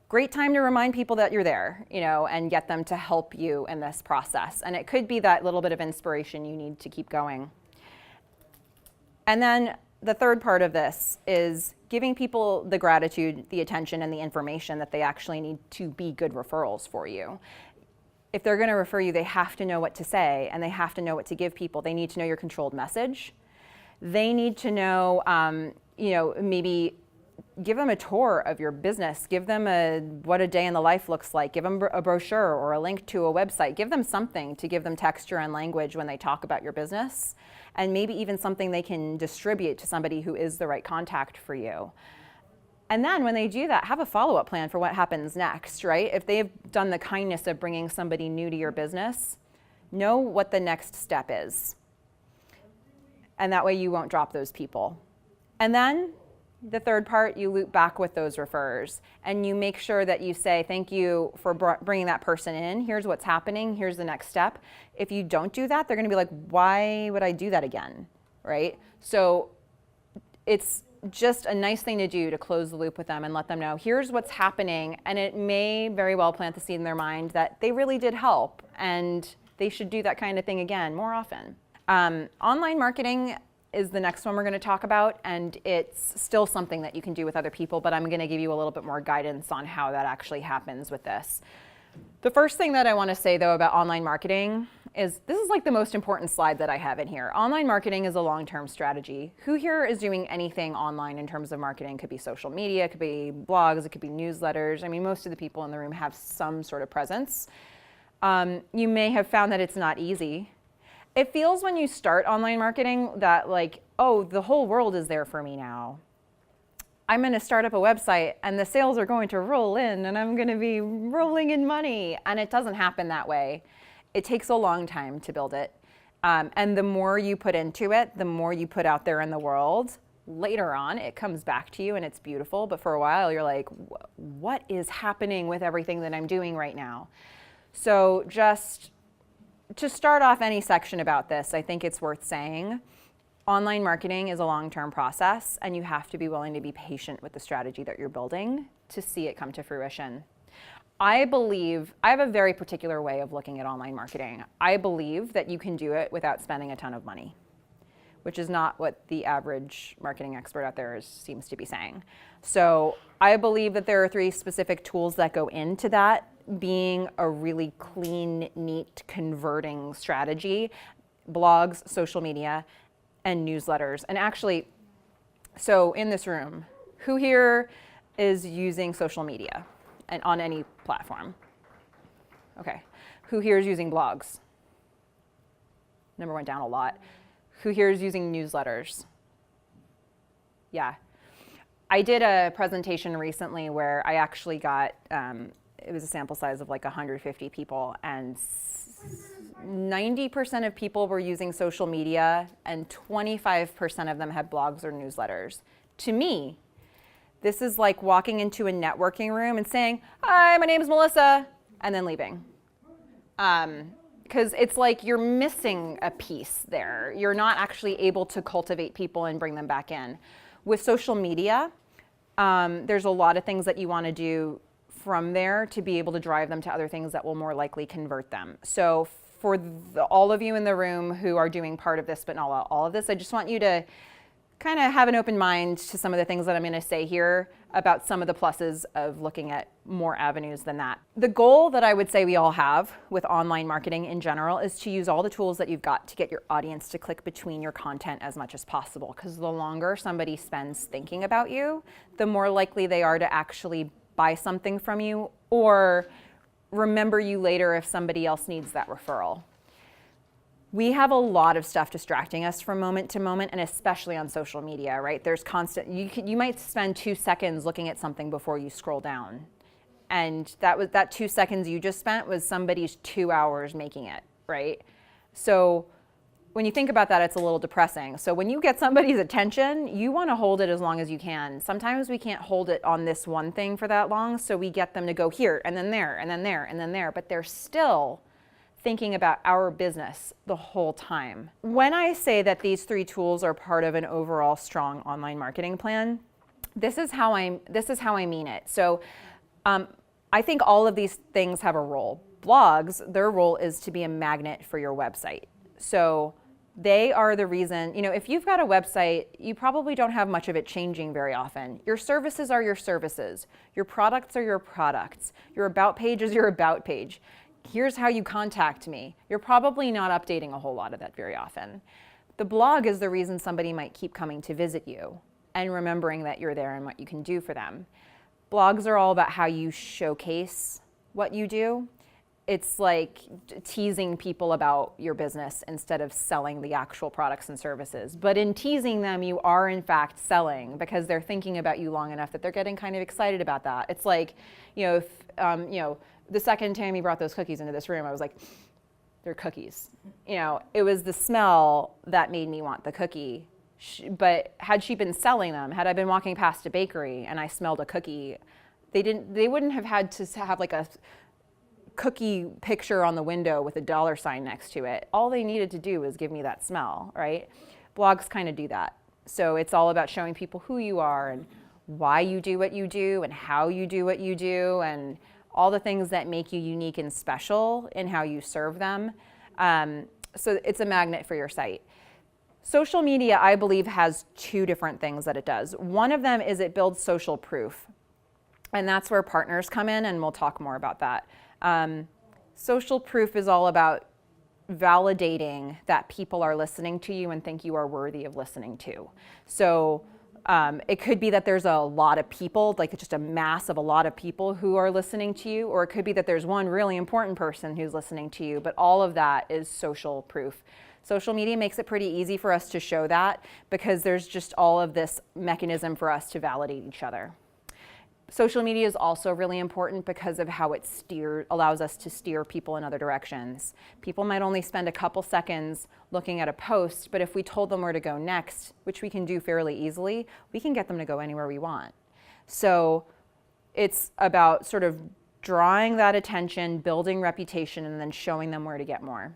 Great time to remind people that you're there, and get them to help you in this process. And it could be that little bit of inspiration you need to keep going. And then the third part of this is giving people the gratitude, the attention, and the information that they actually need to be good referrals for you. If they're going to refer you, they have to know what to say, and they have to know what to give people. They need to know your controlled message. They need to know, maybe give them a tour of your business. Give them what a day in the life looks like. Give them a brochure or a link to a website. Give them something to give them texture and language when they talk about your business, and maybe even something they can distribute to somebody who is the right contact for you. And then when they do that, have a follow-up plan for what happens next, right? If they've done the kindness of bringing somebody new to your business, know what the next step is. And that way you won't drop those people. And then the third part, you loop back with those referrers, and you make sure that you say, thank you for bringing that person in. Here's what's happening. Here's the next step. If you don't do that, they're going to be like, why would I do that again, right? So it's just a nice thing to do to close the loop with them and let them know, here's what's happening. And it may very well plant the seed in their mind that they really did help, and they should do that kind of thing again more often. Online marketing is the next one we're going to talk about, and it's still something that you can do with other people, but I'm going to give you a little bit more guidance on how that actually happens with this. The first thing that I want to say, though, about online marketing is this is like the most important slide that I have in here. Online marketing is a long-term strategy. Who here is doing anything online in terms of marketing? It could be social media, it could be blogs, it could be newsletters. I mean, most of the people in the room have some sort of presence. You may have found that it's not easy. It feels when you start online marketing that like, oh, the whole world is there for me now. I'm going to start up a website and the sales are going to roll in and I'm going to be rolling in money. And it doesn't happen that way. It takes a long time to build it. And the more you put into it, the more you put out there in the world, later on, it comes back to you and it's beautiful. But for a while, you're like, what is happening with everything that I'm doing right now? So just to start off any section about this, I think it's worth saying, online marketing is a long-term process and you have to be willing to be patient with the strategy that you're building to see it come to fruition. I have a very particular way of looking at online marketing. I believe that you can do it without spending a ton of money, which is not what the average marketing expert out there seems to be saying. So I believe that there are 3 specific tools that go into that being a really clean, neat, converting strategy: blogs, social media, and newsletters. And actually, so in this room, who here is using social media and on any platform? Okay. Who here is using blogs? Number went down a lot. Who here is using newsletters? Yeah. I did a presentation recently where I actually got, it was a sample size of like 150 people, and 90% of people were using social media and 25% of them had blogs or newsletters. To me, this is like walking into a networking room and saying, "Hi, my name is Melissa," and then leaving. Because it's like you're missing a piece there. You're not actually able to cultivate people and bring them back in. With social media, there's a lot of things that you want to do from there to be able to drive them to other things that will more likely convert them. So for all of you in the room who are doing part of this, but not all of this, I just want you to kind of have an open mind to some of the things that I'm going to say here about some of the pluses of looking at more avenues than that. The goal that I would say we all have with online marketing in general is to use all the tools that you've got to get your audience to click between your content as much as possible, because the longer somebody spends thinking about you, the more likely they are to actually buy something from you or remember you later if somebody else needs that referral. We have a lot of stuff distracting us from moment to moment, and especially on social media, right? There's constant, you might spend 2 seconds looking at something before you scroll down. And that 2 seconds you just spent was somebody's 2 hours making it, right? So when you think about that, it's a little depressing. So when you get somebody's attention, you want to hold it as long as you can. Sometimes we can't hold it on this one thing for that long, so we get them to go here, and then there, and then there, and then there, but they're still thinking about our business the whole time. When I say that these 3 tools are part of an overall strong online marketing plan, this is how I mean it. So I think all of these things have a role. Blogs, their role is to be a magnet for your website. So they are the reason, if you've got a website, you probably don't have much of it changing very often. Your services are your services. Your products are your products. Your about page is your about page. Here's how you contact me. You're probably not updating a whole lot of that very often. The blog is the reason somebody might keep coming to visit you and remembering that you're there and what you can do for them. Blogs are all about how you showcase what you do. It's like teasing people about your business instead of selling the actual products and services. But in teasing them, you are in fact selling, because they're thinking about you long enough that they're getting kind of excited about that. It's like, if, the second Tammy brought those cookies into this room, I was like, they're cookies. It was the smell that made me want the cookie. But had she been selling them, had I been walking past a bakery and I smelled a cookie, they wouldn't have had to have like a cookie picture on the window with a $ next to it. All they needed to do was give me that smell, right? Blogs kind of do that. So it's all about showing people who you are and why you do what you do and how you do what you do and all the things that make you unique and special in how you serve them. So it's a magnet for your site. Social media, I believe, has two different things that it does. One of them is it builds social proof. And that's where partners come in, and we'll talk more about that. Social proof is all about validating that people are listening to you and think you are worthy of listening to. So it could be that there's a lot of people, like just a mass of a lot of people who are listening to you, or it could be that there's one really important person who's listening to you, but all of that is social proof. Social media makes it pretty easy for us to show that because there's just all of this mechanism for us to validate each other. Social media is also really important because of how it allows us to steer people in other directions. People might only spend a couple seconds looking at a post, but if we told them where to go next, which we can do fairly easily, we can get them to go anywhere we want. So it's about sort of drawing that attention, building reputation, and then showing them where to get more.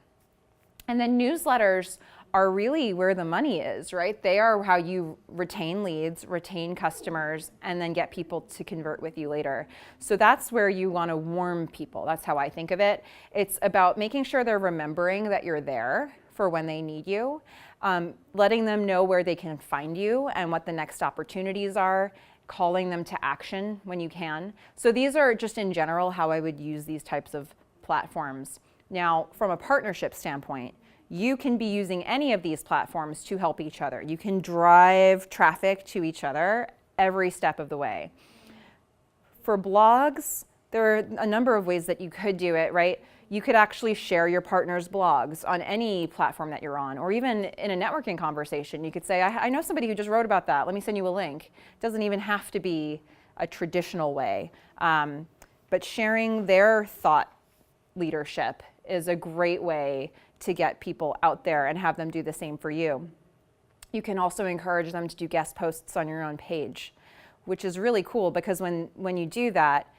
And then newsletters are really where the money is, right? They are how you retain leads, retain customers, and then get people to convert with you later. So that's where you want to warm people. That's how I think of it. It's about making sure they're remembering that you're there for when they need you, letting them know where they can find you and what the next opportunities are, calling them to action when you can. So these are just in general how I would use these types of platforms. Now, from a partnership standpoint, you can be using any of these platforms to help each other. You can drive traffic to each other every step of the way. For blogs, there are a number of ways that you could do it, right? You could actually share your partner's blogs on any platform that you're on, or even in a networking conversation. You could say, I know somebody who just wrote about that. Let me send you a link. It doesn't even have to be a traditional way. But sharing their thought leadership is a great way to get people out there and have them do the same for you. You can also encourage them to do guest posts on your own page, which is really cool because when you do that,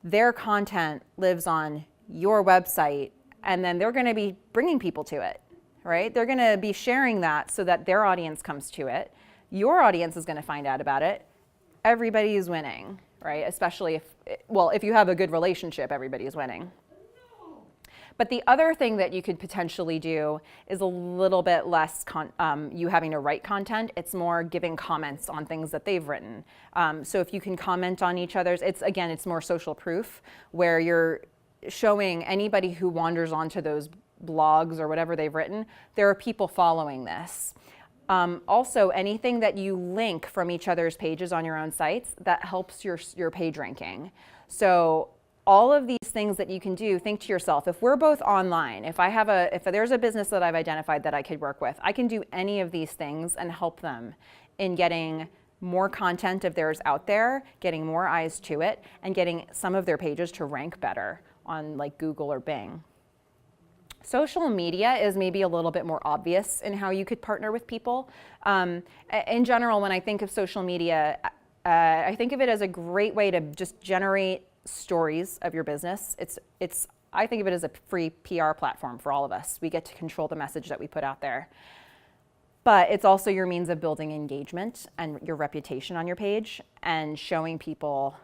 their content lives on your website and then they're going to be bringing people to it, right? They're going to be sharing that so that their audience comes to it. Your audience is going to find out about it. Everybody is winning, right? Especially if you have a good relationship, everybody is winning. But the other thing that you could potentially do is a little bit less you having to write content. It's more giving comments on things that they've written. So if you can comment on each other's, it's more social proof where you're showing anybody who wanders onto those blogs or whatever they've written, there are people following this. Also, anything that you link from each other's pages on your own sites, that helps your page ranking. So all of these things that you can do, think to yourself, if we're both online, if there's a business that I've identified that I could work with, I can do any of these things and help them in getting more content of theirs out there, getting more eyes to it, and getting some of their pages to rank better on like Google or Bing. Social media is maybe a little bit more obvious in how you could partner with people. In general, when I think of social media, I think of it as a great way to just generate stories of your business. I think of it as a free PR platform for all of us. We get to control the message that we put out there. But it's also your means of building engagement and your reputation on your page and showing people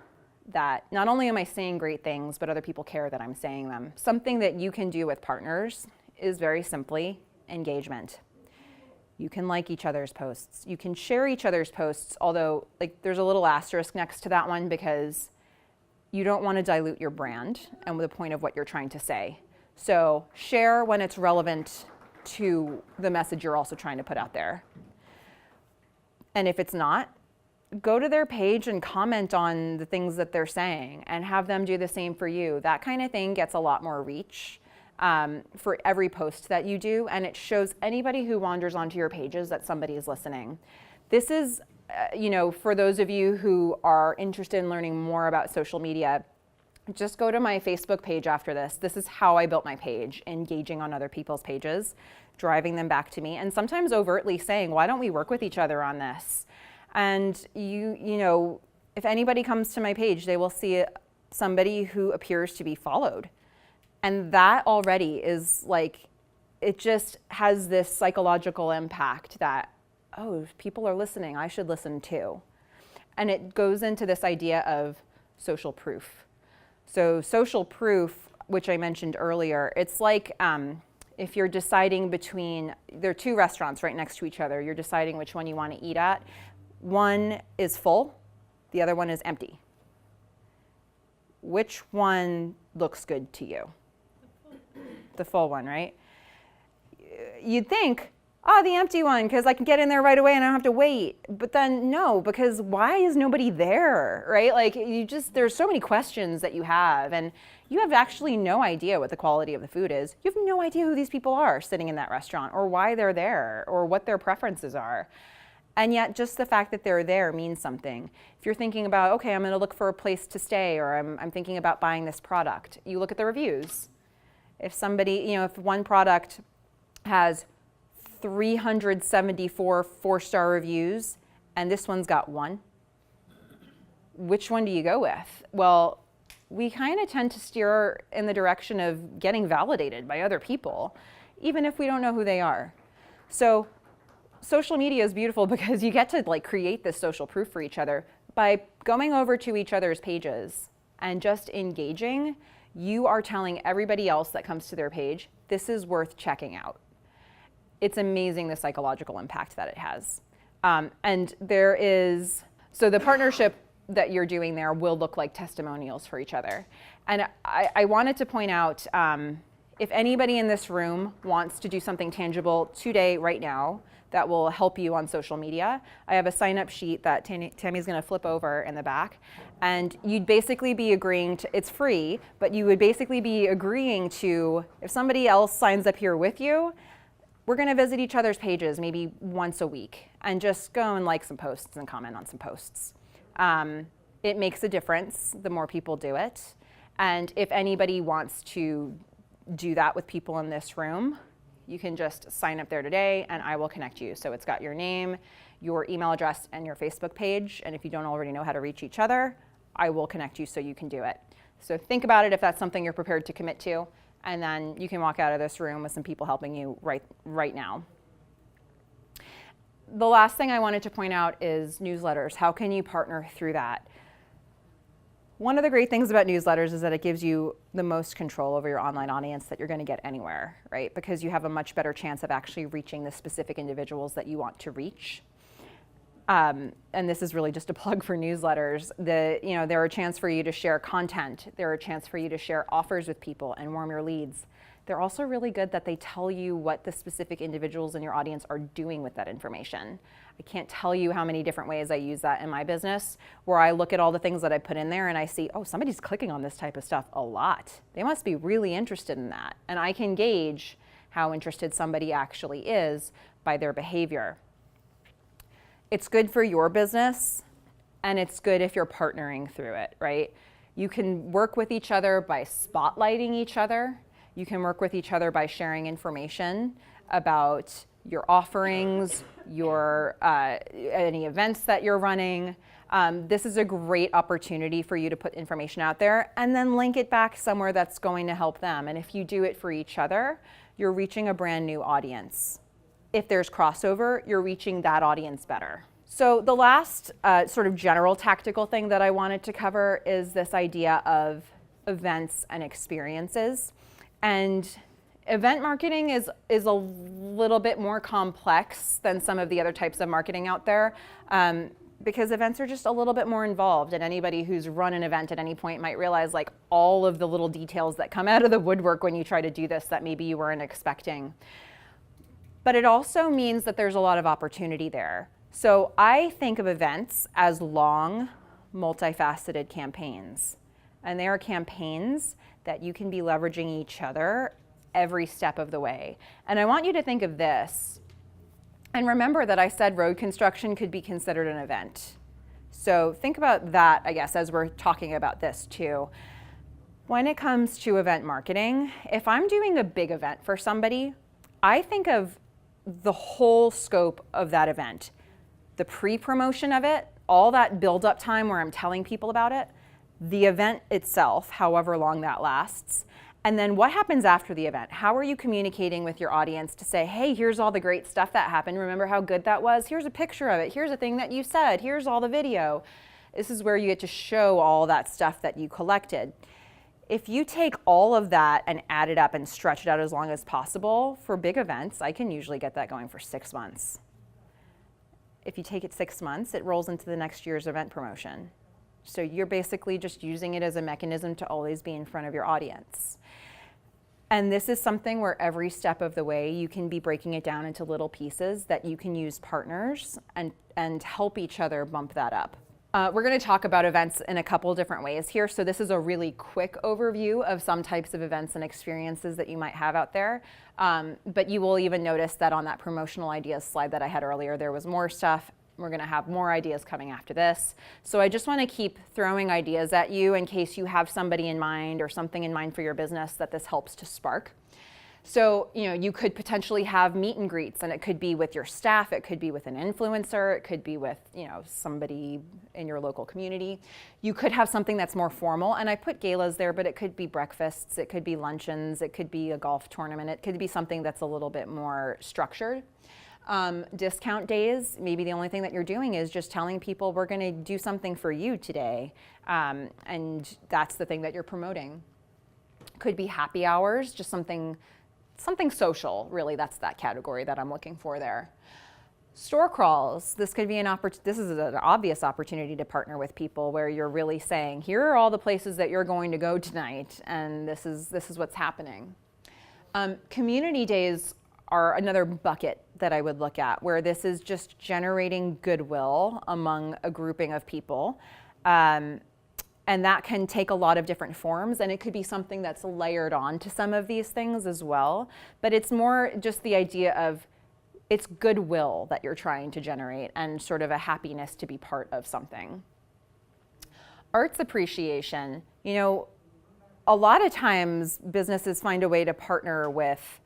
that not only am I saying great things, but other people care that I'm saying them. Something that you can do with partners is very simply engagement. You can like each other's posts. You can share each other's posts, although there's a little asterisk next to that one because you don't want to dilute your brand and the point of what you're trying to say. So share when it's relevant to the message you're also trying to put out there. And if it's not, go to their page and comment on the things that they're saying and have them do the same for you. That kind of thing gets a lot more reach for every post that you do, and it shows anybody who wanders onto your pages that somebody is listening. This is for those of you who are interested in learning more about social media, just go to my Facebook page after this. This is how I built my page, engaging on other people's pages, driving them back to me, and sometimes overtly saying, why don't we work with each other on this? And if anybody comes to my page, they will see somebody who appears to be followed. And that already is it just has this psychological impact that, oh, if people are listening, I should listen too. And it goes into this idea of social proof. So social proof, which I mentioned earlier, it's like If you're deciding between, there are two restaurants right next to each other, you're deciding which one you want to eat at. One is full, the other one is empty. Which one looks good to you? The full one, right? You'd think, oh, the empty one, because I can get in there right away and I don't have to wait. But then no, because why is nobody there, right? Like there's so many questions that you have, and you have actually no idea what the quality of the food is. You have no idea who these people are sitting in that restaurant, or why they're there, or what their preferences are. And yet just the fact that they're there means something. If you're thinking about, okay, I'm gonna look for a place to stay, or I'm thinking about buying this product, you look at the reviews. If somebody, if one product has 374 4-star reviews and this one's got 1, which one do you go with? Well, we kind of tend to steer in the direction of getting validated by other people, even if we don't know who they are. So social media is beautiful because you get to create this social proof for each other. By going over to each other's pages and just engaging, you are telling everybody else that comes to their page, this is worth checking out. It's amazing the psychological impact that it has. And so the partnership that you're doing there will look like testimonials for each other. And I wanted to point out, if anybody in this room wants to do something tangible today, right now, that will help you on social media, I have a sign-up sheet that Tammy's gonna flip over in the back. And you'd basically be agreeing to, it's free, but you would basically be agreeing to, if somebody else signs up here with you, we're gonna visit each other's pages maybe once a week and just go and like some posts and comment on some posts. It makes a difference the more people do it. And if anybody wants to do that with people in this room, you can just sign up there today and I will connect you. So it's got your name, your email address, and your Facebook page. And if you don't already know how to reach each other, I will connect you so you can do it. So think about it if that's something you're prepared to commit to, and then you can walk out of this room with some people helping you right now. The last thing I wanted to point out is newsletters. How can you partner through that? One of the great things about newsletters is that it gives you the most control over your online audience that you're going to get anywhere, right? Because you have a much better chance of actually reaching the specific individuals that you want to reach. And this is really just a plug for newsletters. There are a chance for you to share content. There are a chance for you to share offers with people and warm your leads. They're also really good that they tell you what the specific individuals in your audience are doing with that information. I can't tell you how many different ways I use that in my business, where I look at all the things that I put in there and I see, oh, somebody's clicking on this type of stuff a lot. They must be really interested in that. And I can gauge how interested somebody actually is by their behavior. It's good for your business, and it's good if you're partnering through it, right? You can work with each other by spotlighting each other. You can work with each other by sharing information about your offerings, any events that you're running. This is a great opportunity for you to put information out there and then link it back somewhere that's going to help them. And if you do it for each other, you're reaching a brand new audience. If there's crossover, you're reaching that audience better. So the last sort of general tactical thing that I wanted to cover is this idea of events and experiences. And event marketing is a little bit more complex than some of the other types of marketing out there, because events are just a little bit more involved, and anybody who's run an event at any point might realize all of the little details that come out of the woodwork when you try to do this that maybe you weren't expecting. But it also means that there's a lot of opportunity there. So I think of events as long, multifaceted campaigns. And they are campaigns that you can be leveraging each other every step of the way. And I want you to think of this. And remember that I said road construction could be considered an event. So think about that, I guess, as we're talking about this too. When it comes to event marketing, if I'm doing a big event for somebody, I think of the whole scope of that event. The pre-promotion of it, all that build-up time where I'm telling people about it, the event itself, however long that lasts, and then what happens after the event? How are you communicating with your audience to say, hey, here's all the great stuff that happened. Remember how good that was? Here's a picture of it. Here's a thing that you said. Here's all the video. This is where you get to show all that stuff that you collected. If you take all of that and add it up and stretch it out as long as possible, for big events, I can usually get that going for 6 months. If you take it 6 months, it rolls into the next year's event promotion. So you're basically just using it as a mechanism to always be in front of your audience. And this is something where every step of the way you can be breaking it down into little pieces that you can use partners and help each other bump that up. We're going to talk about events in a couple different ways here. So this is a really quick overview of some types of events and experiences that you might have out there. But you will even notice that on that promotional ideas slide that I had earlier, there was more stuff. We're going to have more ideas coming after this. So I just want to keep throwing ideas at you in case you have somebody in mind or something in mind for your business that this helps to spark. So, you could potentially have meet and greets, and it could be with your staff, it could be with an influencer, it could be with, somebody in your local community. You could have something that's more formal, and I put galas there, but it could be breakfasts, it could be luncheons, it could be a golf tournament, it could be something that's a little bit more structured. Discount days, maybe the only thing that you're doing is just telling people we're going to do something for you today, and that's the thing that you're promoting. Could be happy hours, just something social, really. That's that category that I'm looking for there. Store crawls. This could be this is an obvious opportunity to partner with people where you're really saying, here are all the places that you're going to go tonight, and this is what's happening. Community days are another bucket that I would look at, where this is just generating goodwill among a grouping of people. And that can take a lot of different forms, and it could be something that's layered on to some of these things as well. But it's more just the idea of it's goodwill that you're trying to generate and sort of a happiness to be part of something. Arts appreciation. A lot of times businesses find a way to partner with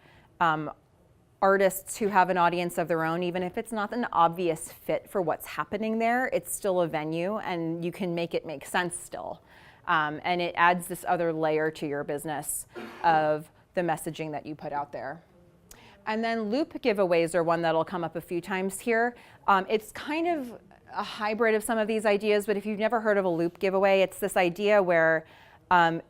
artists who have an audience of their own, even if it's not an obvious fit for what's happening there, it's still a venue and you can make it make sense still. And it adds this other layer to your business of the messaging that you put out there. And then loop giveaways are one that'll come up a few times here. It's kind of a hybrid of some of these ideas, but if you've never heard of a loop giveaway, it's this idea where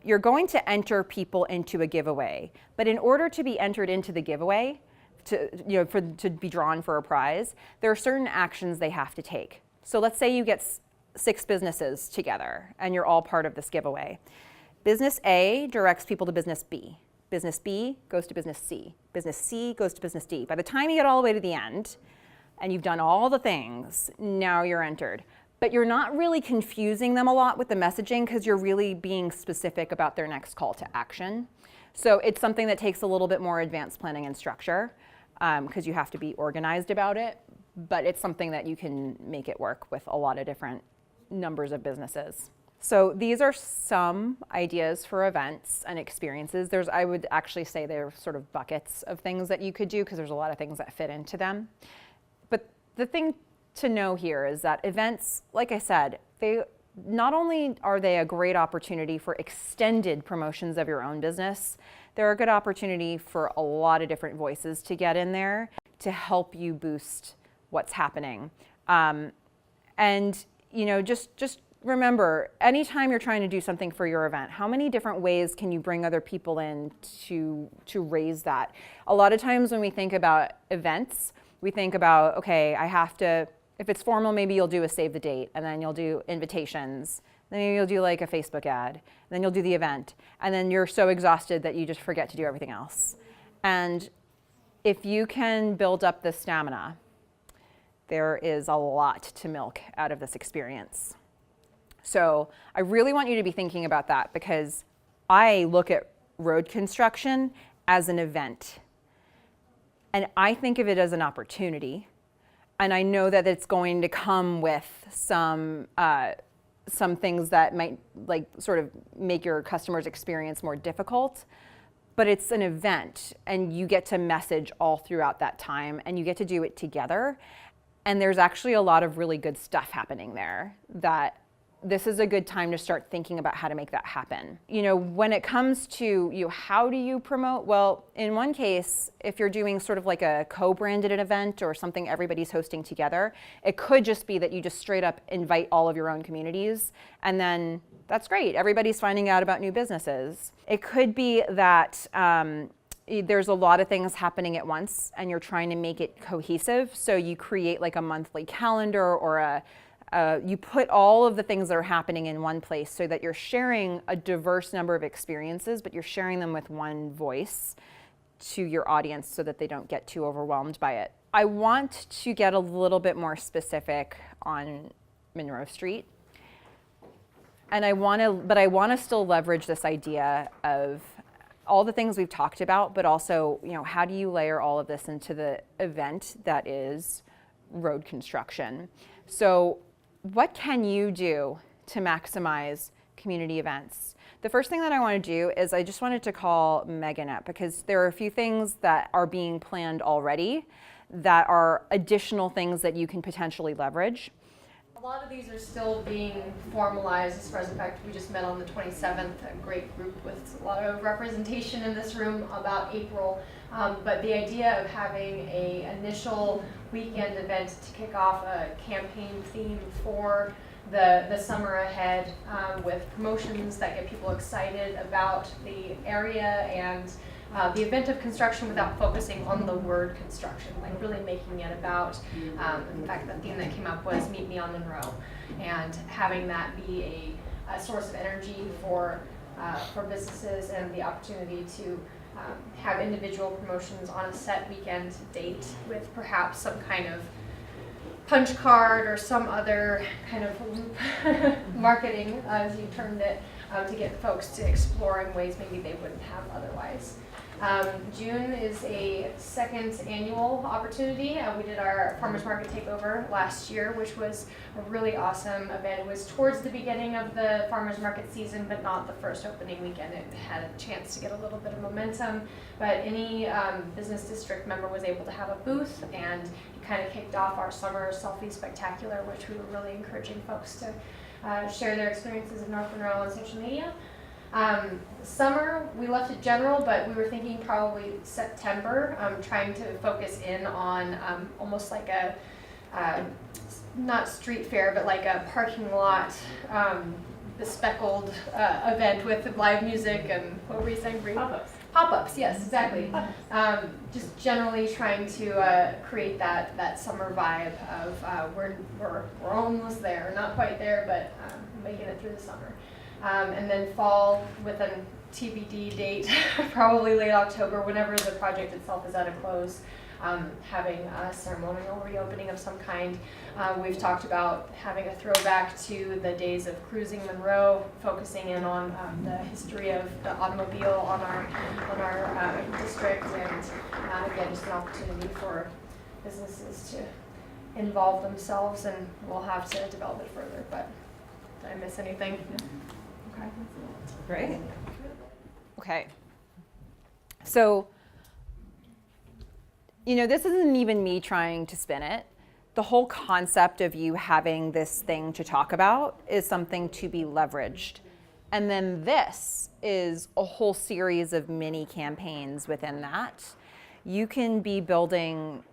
you're going to enter people into a giveaway. But in order to be entered into the giveaway, to be drawn for a prize, there are certain actions they have to take. So let's say you get 6 businesses together and you're all part of this giveaway. Business A directs people to business B. Business B goes to business C. Business C goes to business D. By the time you get all the way to the end and you've done all the things, now you're entered. But you're not really confusing them a lot with the messaging because you're really being specific about their next call to action. So it's something that takes a little bit more advanced planning and structure because you have to be organized about it, but it's something that you can make it work with a lot of different numbers of businesses. So these are some ideas for events and experiences. I would actually say they're sort of buckets of things that you could do because there's a lot of things that fit into them. But the thing to know here is that events, like I said, not only are they a great opportunity for extended promotions of your own business, they're a good opportunity for a lot of different voices to get in there to help you boost what's happening. And just remember, anytime you're trying to do something for your event, how many different ways can you bring other people in to raise that? A lot of times when we think about events, we think about, okay, if it's formal, maybe you'll do a save the date, and then you'll do invitations, then maybe you'll do like a Facebook ad, and then you'll do the event, and then you're so exhausted that you just forget to do everything else. And if you can build up the stamina, there is a lot to milk out of this experience. So I really want you to be thinking about that because I look at road construction as an event. And I think of it as an opportunity. And I know that it's going to come with some things that might sort of make your customer's experience more difficult. But it's an event and you get to message all throughout that time and you get to do it together. And there's actually a lot of really good stuff happening there that this is a good time to start thinking about how to make that happen. When it comes to how do you promote? Well, in one case, if you're doing sort of like a co-branded event or something everybody's hosting together, it could just be that you just straight up invite all of your own communities, and then that's great. Everybody's finding out about new businesses. It could be that there's a lot of things happening at once and you're trying to make it cohesive. So you create like a monthly calendar or you put all of the things that are happening in one place so that you're sharing a diverse number of experiences, but you're sharing them with one voice to your audience so that they don't get too overwhelmed by it. I want to get a little bit more specific on Monroe Street. And I want to still leverage this idea of all the things we've talked about, but also, how do you layer all of this into the event that is road construction? So what can you do to maximize community events? The first thing that I want to do is I just wanted to call Megan up because there are a few things that are being planned already that are additional things that you can potentially leverage. A lot of these are still being formalized as far as the fact we just met on the 27th, a great group with a lot of representation in this room about April. But the idea of having an initial weekend event to kick off a campaign theme for the summer ahead with promotions that get people excited about the area and the event of construction without focusing on the word construction, like really making it about, in fact, the theme that came up was Meet Me on Monroe, and having that be a source of energy for businesses and the opportunity to have individual promotions on a set weekend date with perhaps some kind of punch card or some other kind of loop marketing, as you termed it, to get folks to explore in ways maybe they wouldn't have otherwise. June is a second annual opportunity. We did our farmers market takeover last year, which was a really awesome event. It was towards the beginning of the farmers market season, but not the first opening weekend. It had a chance to get a little bit of momentum, but any business district member was able to have a booth, and it kind of kicked off our summer selfie spectacular, which we were really encouraging folks to share their experiences in North Monroe on social media. Summer, we left it general, but we were thinking probably September, trying to focus in on almost like a, not street fair, but like a parking lot bespeckled event with live music and, what were you saying, Bree? Pop-ups. Pop-ups, yes, exactly. Just generally trying to create that summer vibe of we're almost there, not quite there, but making it through the summer. And then fall with a TBD date, probably late October, whenever the project itself is at a close, having a ceremonial reopening of some kind. We've talked about having a throwback to the days of cruising Monroe, focusing in on the history of the automobile on our district, and again, just an opportunity for businesses to involve themselves, and we'll have to develop it further. But did I miss anything? Okay. Great. Okay. So, this isn't even me trying to spin it. The whole concept of you having this thing to talk about is something to be leveraged. And then this is a whole series of mini campaigns within that. You can be building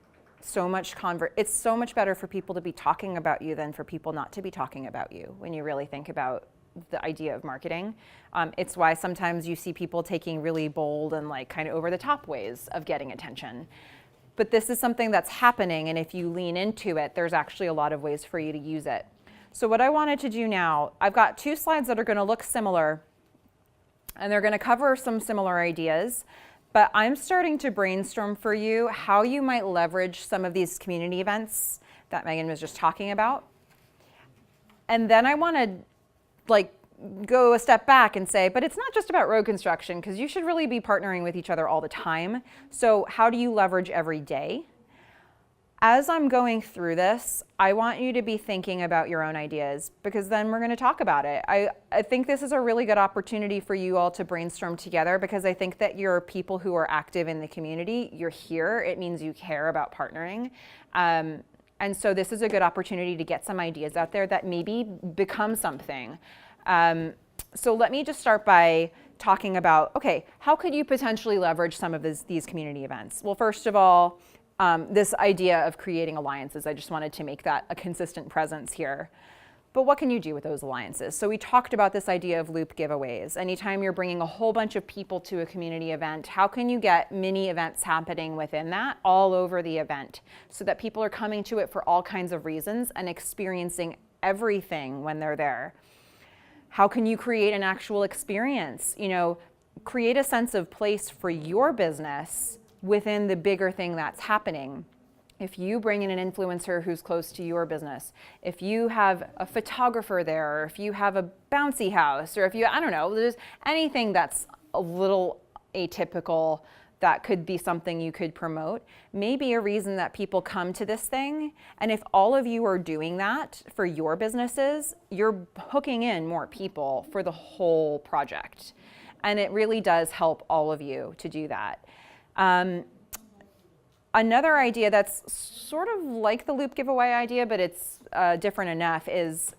so much it's so much better for people to be talking about you than for people not to be talking about you when you really think about the idea of marketing. It's why sometimes you see people taking really bold and like kind of over the top ways of getting attention. But this is something that's happening, and if you lean into it, there's actually a lot of ways for you to use it. So what I wanted to do now, I've got 2 slides that are going to look similar, and they're going to cover some similar ideas, but I'm starting to brainstorm for you how you might leverage some of these community events that Megan was just talking about. And then I want to go a step back and say, but it's not just about road construction, because you should really be partnering with each other all the time. So how do you leverage every day? As I'm going through this, I want you to be thinking about your own ideas, because then we're going to talk about it. I think this is a really good opportunity for you all to brainstorm together, because I think that you're people who are active in the community. You're here. It means you care about partnering. And so this is a good opportunity to get some ideas out there that maybe become something. So let me just start by talking about, okay, how could you potentially leverage some of these community events? Well, first of all, this idea of creating alliances, I just wanted to make that a consistent presence here. But what can you do with those alliances? So we talked about this idea of loop giveaways. Anytime you're bringing a whole bunch of people to a community event, how can you get mini events happening within that all over the event so that people are coming to it for all kinds of reasons and experiencing everything when they're there? How can you create an actual experience? You know, create a sense of place for your business within the bigger thing that's happening. If you bring in an influencer who's close to your business, if you have a photographer there, or if you have a bouncy house, or if you, I don't know, there's anything that's a little atypical that could be something you could promote, maybe a reason that people come to this thing. And if all of you are doing that for your businesses, you're hooking in more people for the whole project. And it really does help all of you to do that. Another idea that's sort of like the loop giveaway idea, but it's different enough, is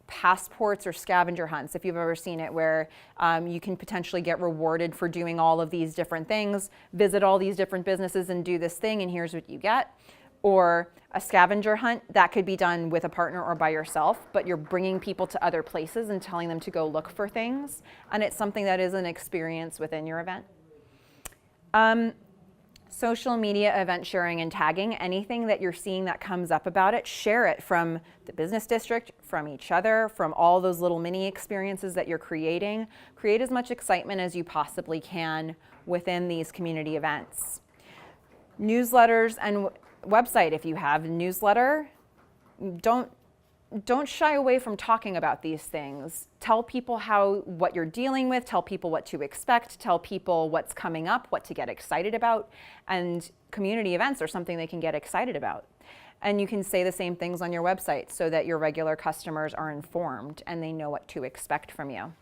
passports or scavenger hunts, if you've ever seen it, where you can potentially get rewarded for doing all of these different things, visit all these different businesses and do this thing, and here's what you get. Or a scavenger hunt that could be done with a partner or by yourself, but you're bringing people to other places and telling them to go look for things, and it's something that is an experience within your event. Social media event sharing and tagging, anything that you're seeing that comes up about it, share it from the business district, from each other, from all those little mini experiences that you're creating. Create as much excitement as you possibly can within these community events. Newsletters and website, if you have a newsletter, don't shy away from talking about these things. Tell people what you're dealing with, tell people what to expect, tell people what's coming up, what to get excited about, and community events are something they can get excited about. And you can say the same things on your website so that your regular customers are informed and they know what to expect from you.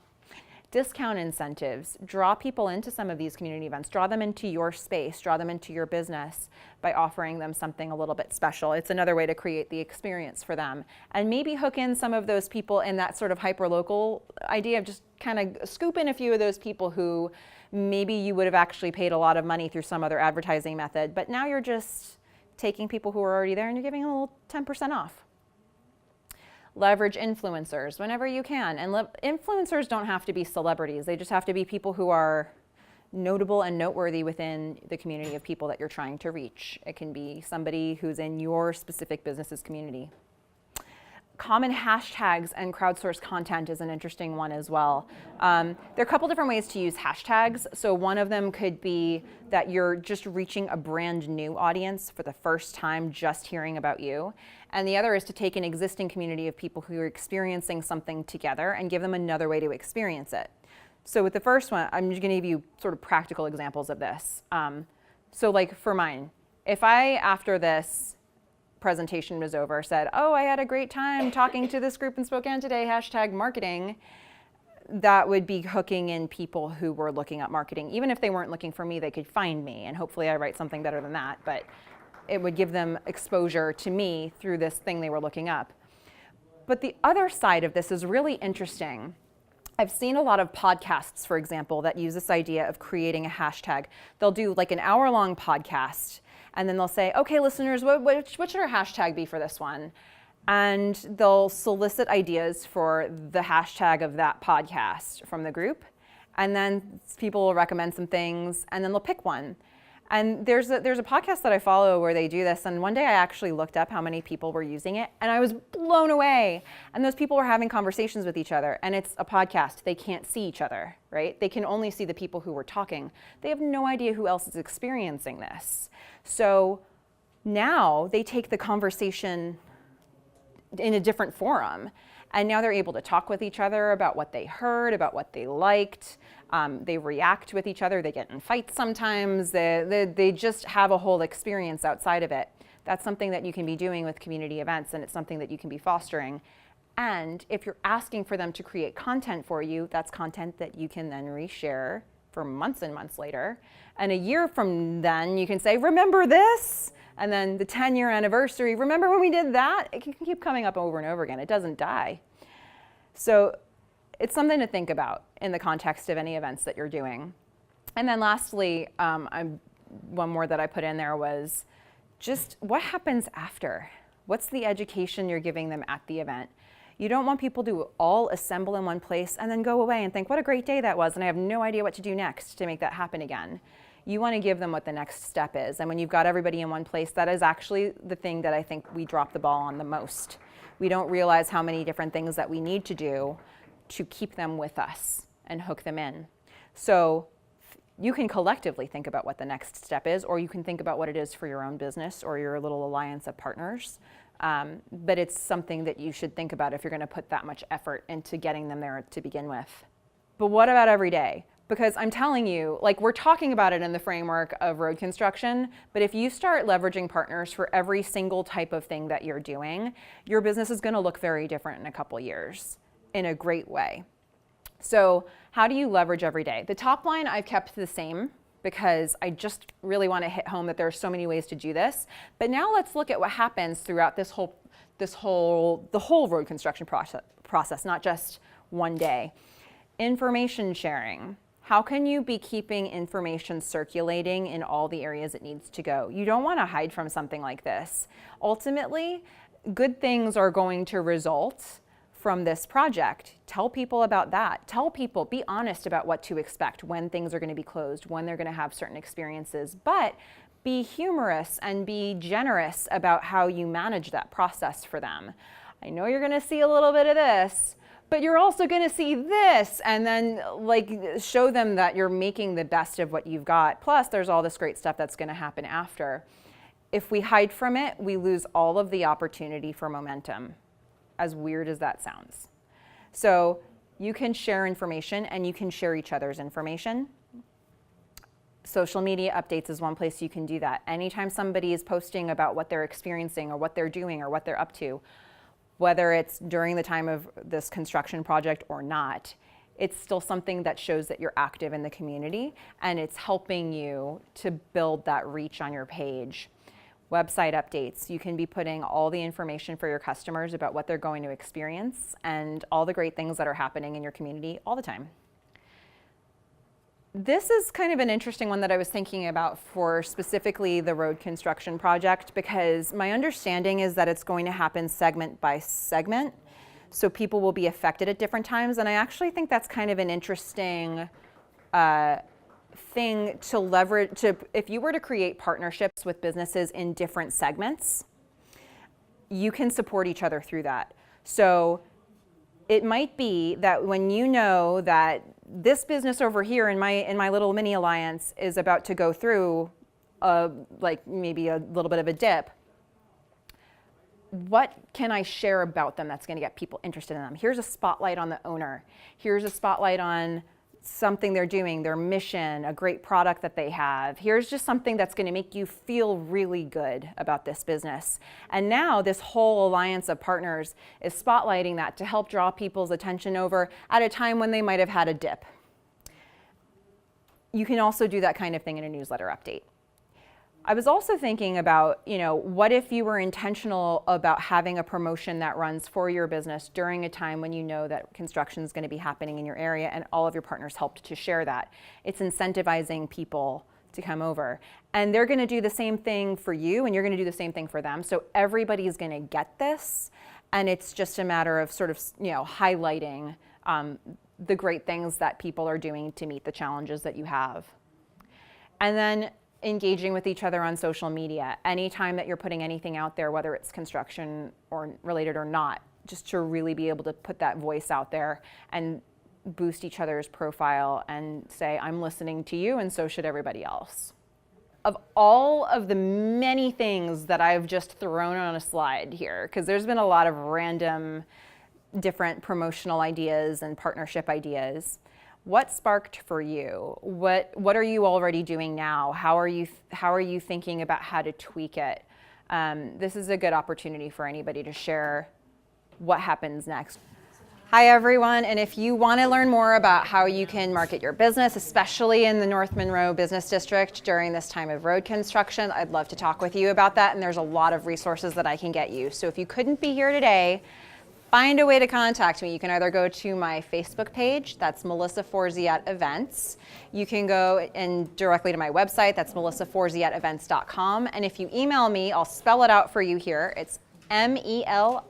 Discount incentives, draw people into some of these community events, draw them into your space, draw them into your business by offering them something a little bit special. It's another way to create the experience for them. And maybe hook in some of those people in that sort of hyper-local idea of just kind of scoop in a few of those people who maybe you would have actually paid a lot of money through some other advertising method, but now you're just taking people who are already there and you're giving them a little 10% off. Leverage influencers whenever you can. And influencers don't have to be celebrities. They just have to be people who are notable and noteworthy within the community of people that you're trying to reach. It can be somebody who's in your specific business's community. Common hashtags and crowdsourced content is an interesting one as well. There are a couple different ways to use hashtags. So one of them could be that you're just reaching a brand new audience for the first time just hearing about you. And the other is to take an existing community of people who are experiencing something together and give them another way to experience it. So with the first one, I'm just gonna give you sort of practical examples of this. So like for mine, if I, after this presentation was over, said, oh, I had a great time talking to this group in Spokane today, #marketing, that would be hooking in people who were looking up marketing. Even if they weren't looking for me, they could find me, and hopefully I write something better than that, but it would give them exposure to me through this thing they were looking up. But the other side of this is really interesting. I've seen a lot of podcasts, for example, that use this idea of creating a hashtag. They'll do like an hour-long podcast, and then they'll say, okay, listeners, what should our hashtag be for this one? And they'll solicit ideas for the hashtag of that podcast from the group. And then people will recommend some things, and then they'll pick one. And there's a podcast that I follow where they do this, and one day I actually looked up how many people were using it, and I was blown away. And those people were having conversations with each other, and it's a podcast. They can't see each other, right? They can only see the people who were talking. They have no idea who else is experiencing this. So now they take the conversation in a different forum, and now they're able to talk with each other about what they heard, about what they liked. They react with each other. They get in fights sometimes. They just have a whole experience outside of it. That's something that you can be doing with community events, and it's something that you can be fostering. And if you're asking for them to create content for you, that's content that you can then reshare for months and months later. And a year from then, you can say, remember this? And then the 10-year anniversary, remember when we did that? It can keep coming up over and over again. It doesn't die. So it's something to think about in the context of any events that you're doing. And then lastly, one more that I put in there was just what happens after? What's the education you're giving them at the event? You don't want people to all assemble in one place and then go away and think, what a great day that was, and I have no idea what to do next to make that happen again. You want to give them what the next step is. And when you've got everybody in one place, that is actually the thing that I think we drop the ball on the most. We don't realize how many different things that we need to do to keep them with us and hook them in. So you can collectively think about what the next step is, or you can think about what it is for your own business or your little alliance of partners. But it's something that you should think about if you're going to put that much effort into getting them there to begin with. But what about every day? Because I'm telling you, like, we're talking about it in the framework of road construction, but if you start leveraging partners for every single type of thing that you're doing, your business is going to look very different in a couple years in a great way. So how do you leverage every day? The top line I've kept the same because I just really want to hit home that there are so many ways to do this. But now let's look at what happens throughout the whole road construction process, not just one day. Information sharing. How can you be keeping information circulating in all the areas it needs to go? You don't want to hide from something like this. Ultimately, good things are going to result from this project. Tell people about that. Tell people, be honest about what to expect, when things are going to be closed, when they're going to have certain experiences, but be humorous and be generous about how you manage that process for them. I know you're going to see a little bit of this, but you're also going to see this, and then show them that you're making the best of what you've got. Plus, there's all this great stuff that's going to happen after. If we hide from it, we lose all of the opportunity for momentum, as weird as that sounds. So you can share information and you can share each other's information. Social media updates is one place you can do that. Anytime somebody is posting about what they're experiencing or what they're doing or what they're up to, whether it's during the time of this construction project or not, it's still something that shows that you're active in the community and it's helping you to build that reach on your page. Website updates, you can be putting all the information for your customers about what they're going to experience and all the great things that are happening in your community all the time. This is kind of an interesting one that I was thinking about for specifically the road construction project, because my understanding is that it's going to happen segment by segment. So people will be affected at different times. And I actually think that's kind of an interesting thing to leverage. If you were to create partnerships with businesses in different segments, you can support each other through that. So it might be that when you know that this business over here in my little mini alliance is about to go through maybe a little bit of a dip, what can I share about them that's going to get people interested in them? Here's a spotlight on the owner. Here's a spotlight on something they're doing, their mission, a great product that they have. Here's just something that's going to make you feel really good about this business. And now this whole alliance of partners is spotlighting that to help draw people's attention over at a time when they might have had a dip. You can also do that kind of thing in a newsletter update. I was also thinking about, what if you were intentional about having a promotion that runs for your business during a time when you know that construction is going to be happening in your area and all of your partners helped to share that. It's incentivizing people to come over. And they're going to do the same thing for you and you're going to do the same thing for them. So everybody's going to get this. And it's just a matter of sort of, highlighting the great things that people are doing to meet the challenges that you have. And then engaging with each other on social media. Anytime that you're putting anything out there, whether it's construction or related or not, just to really be able to put that voice out there and boost each other's profile and say, I'm listening to you and so should everybody else. Of all of the many things that I've just thrown on a slide here, because there's been a lot of random different promotional ideas and partnership ideas, what sparked for you? What are you already doing now? How are you thinking about how to tweak it? This is a good opportunity for anybody to share what happens next. Hi everyone, and if you want to learn more about how you can market your business, especially in the North Monroe Business District during this time of road construction, I'd love to talk with you about that, and there's a lot of resources that I can get you. So if you couldn't be here today, find a way to contact me. You can either go to my Facebook page, that's Melissa Forziat Events. You can go directly to my website, that's melissaforziatevents.com. And if you email me, I'll spell it out for you here. It's MELISSA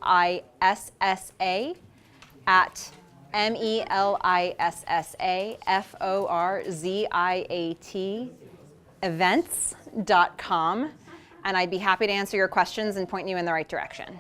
at MELISSAFORZIAT events.com. And I'd be happy to answer your questions and point you in the right direction.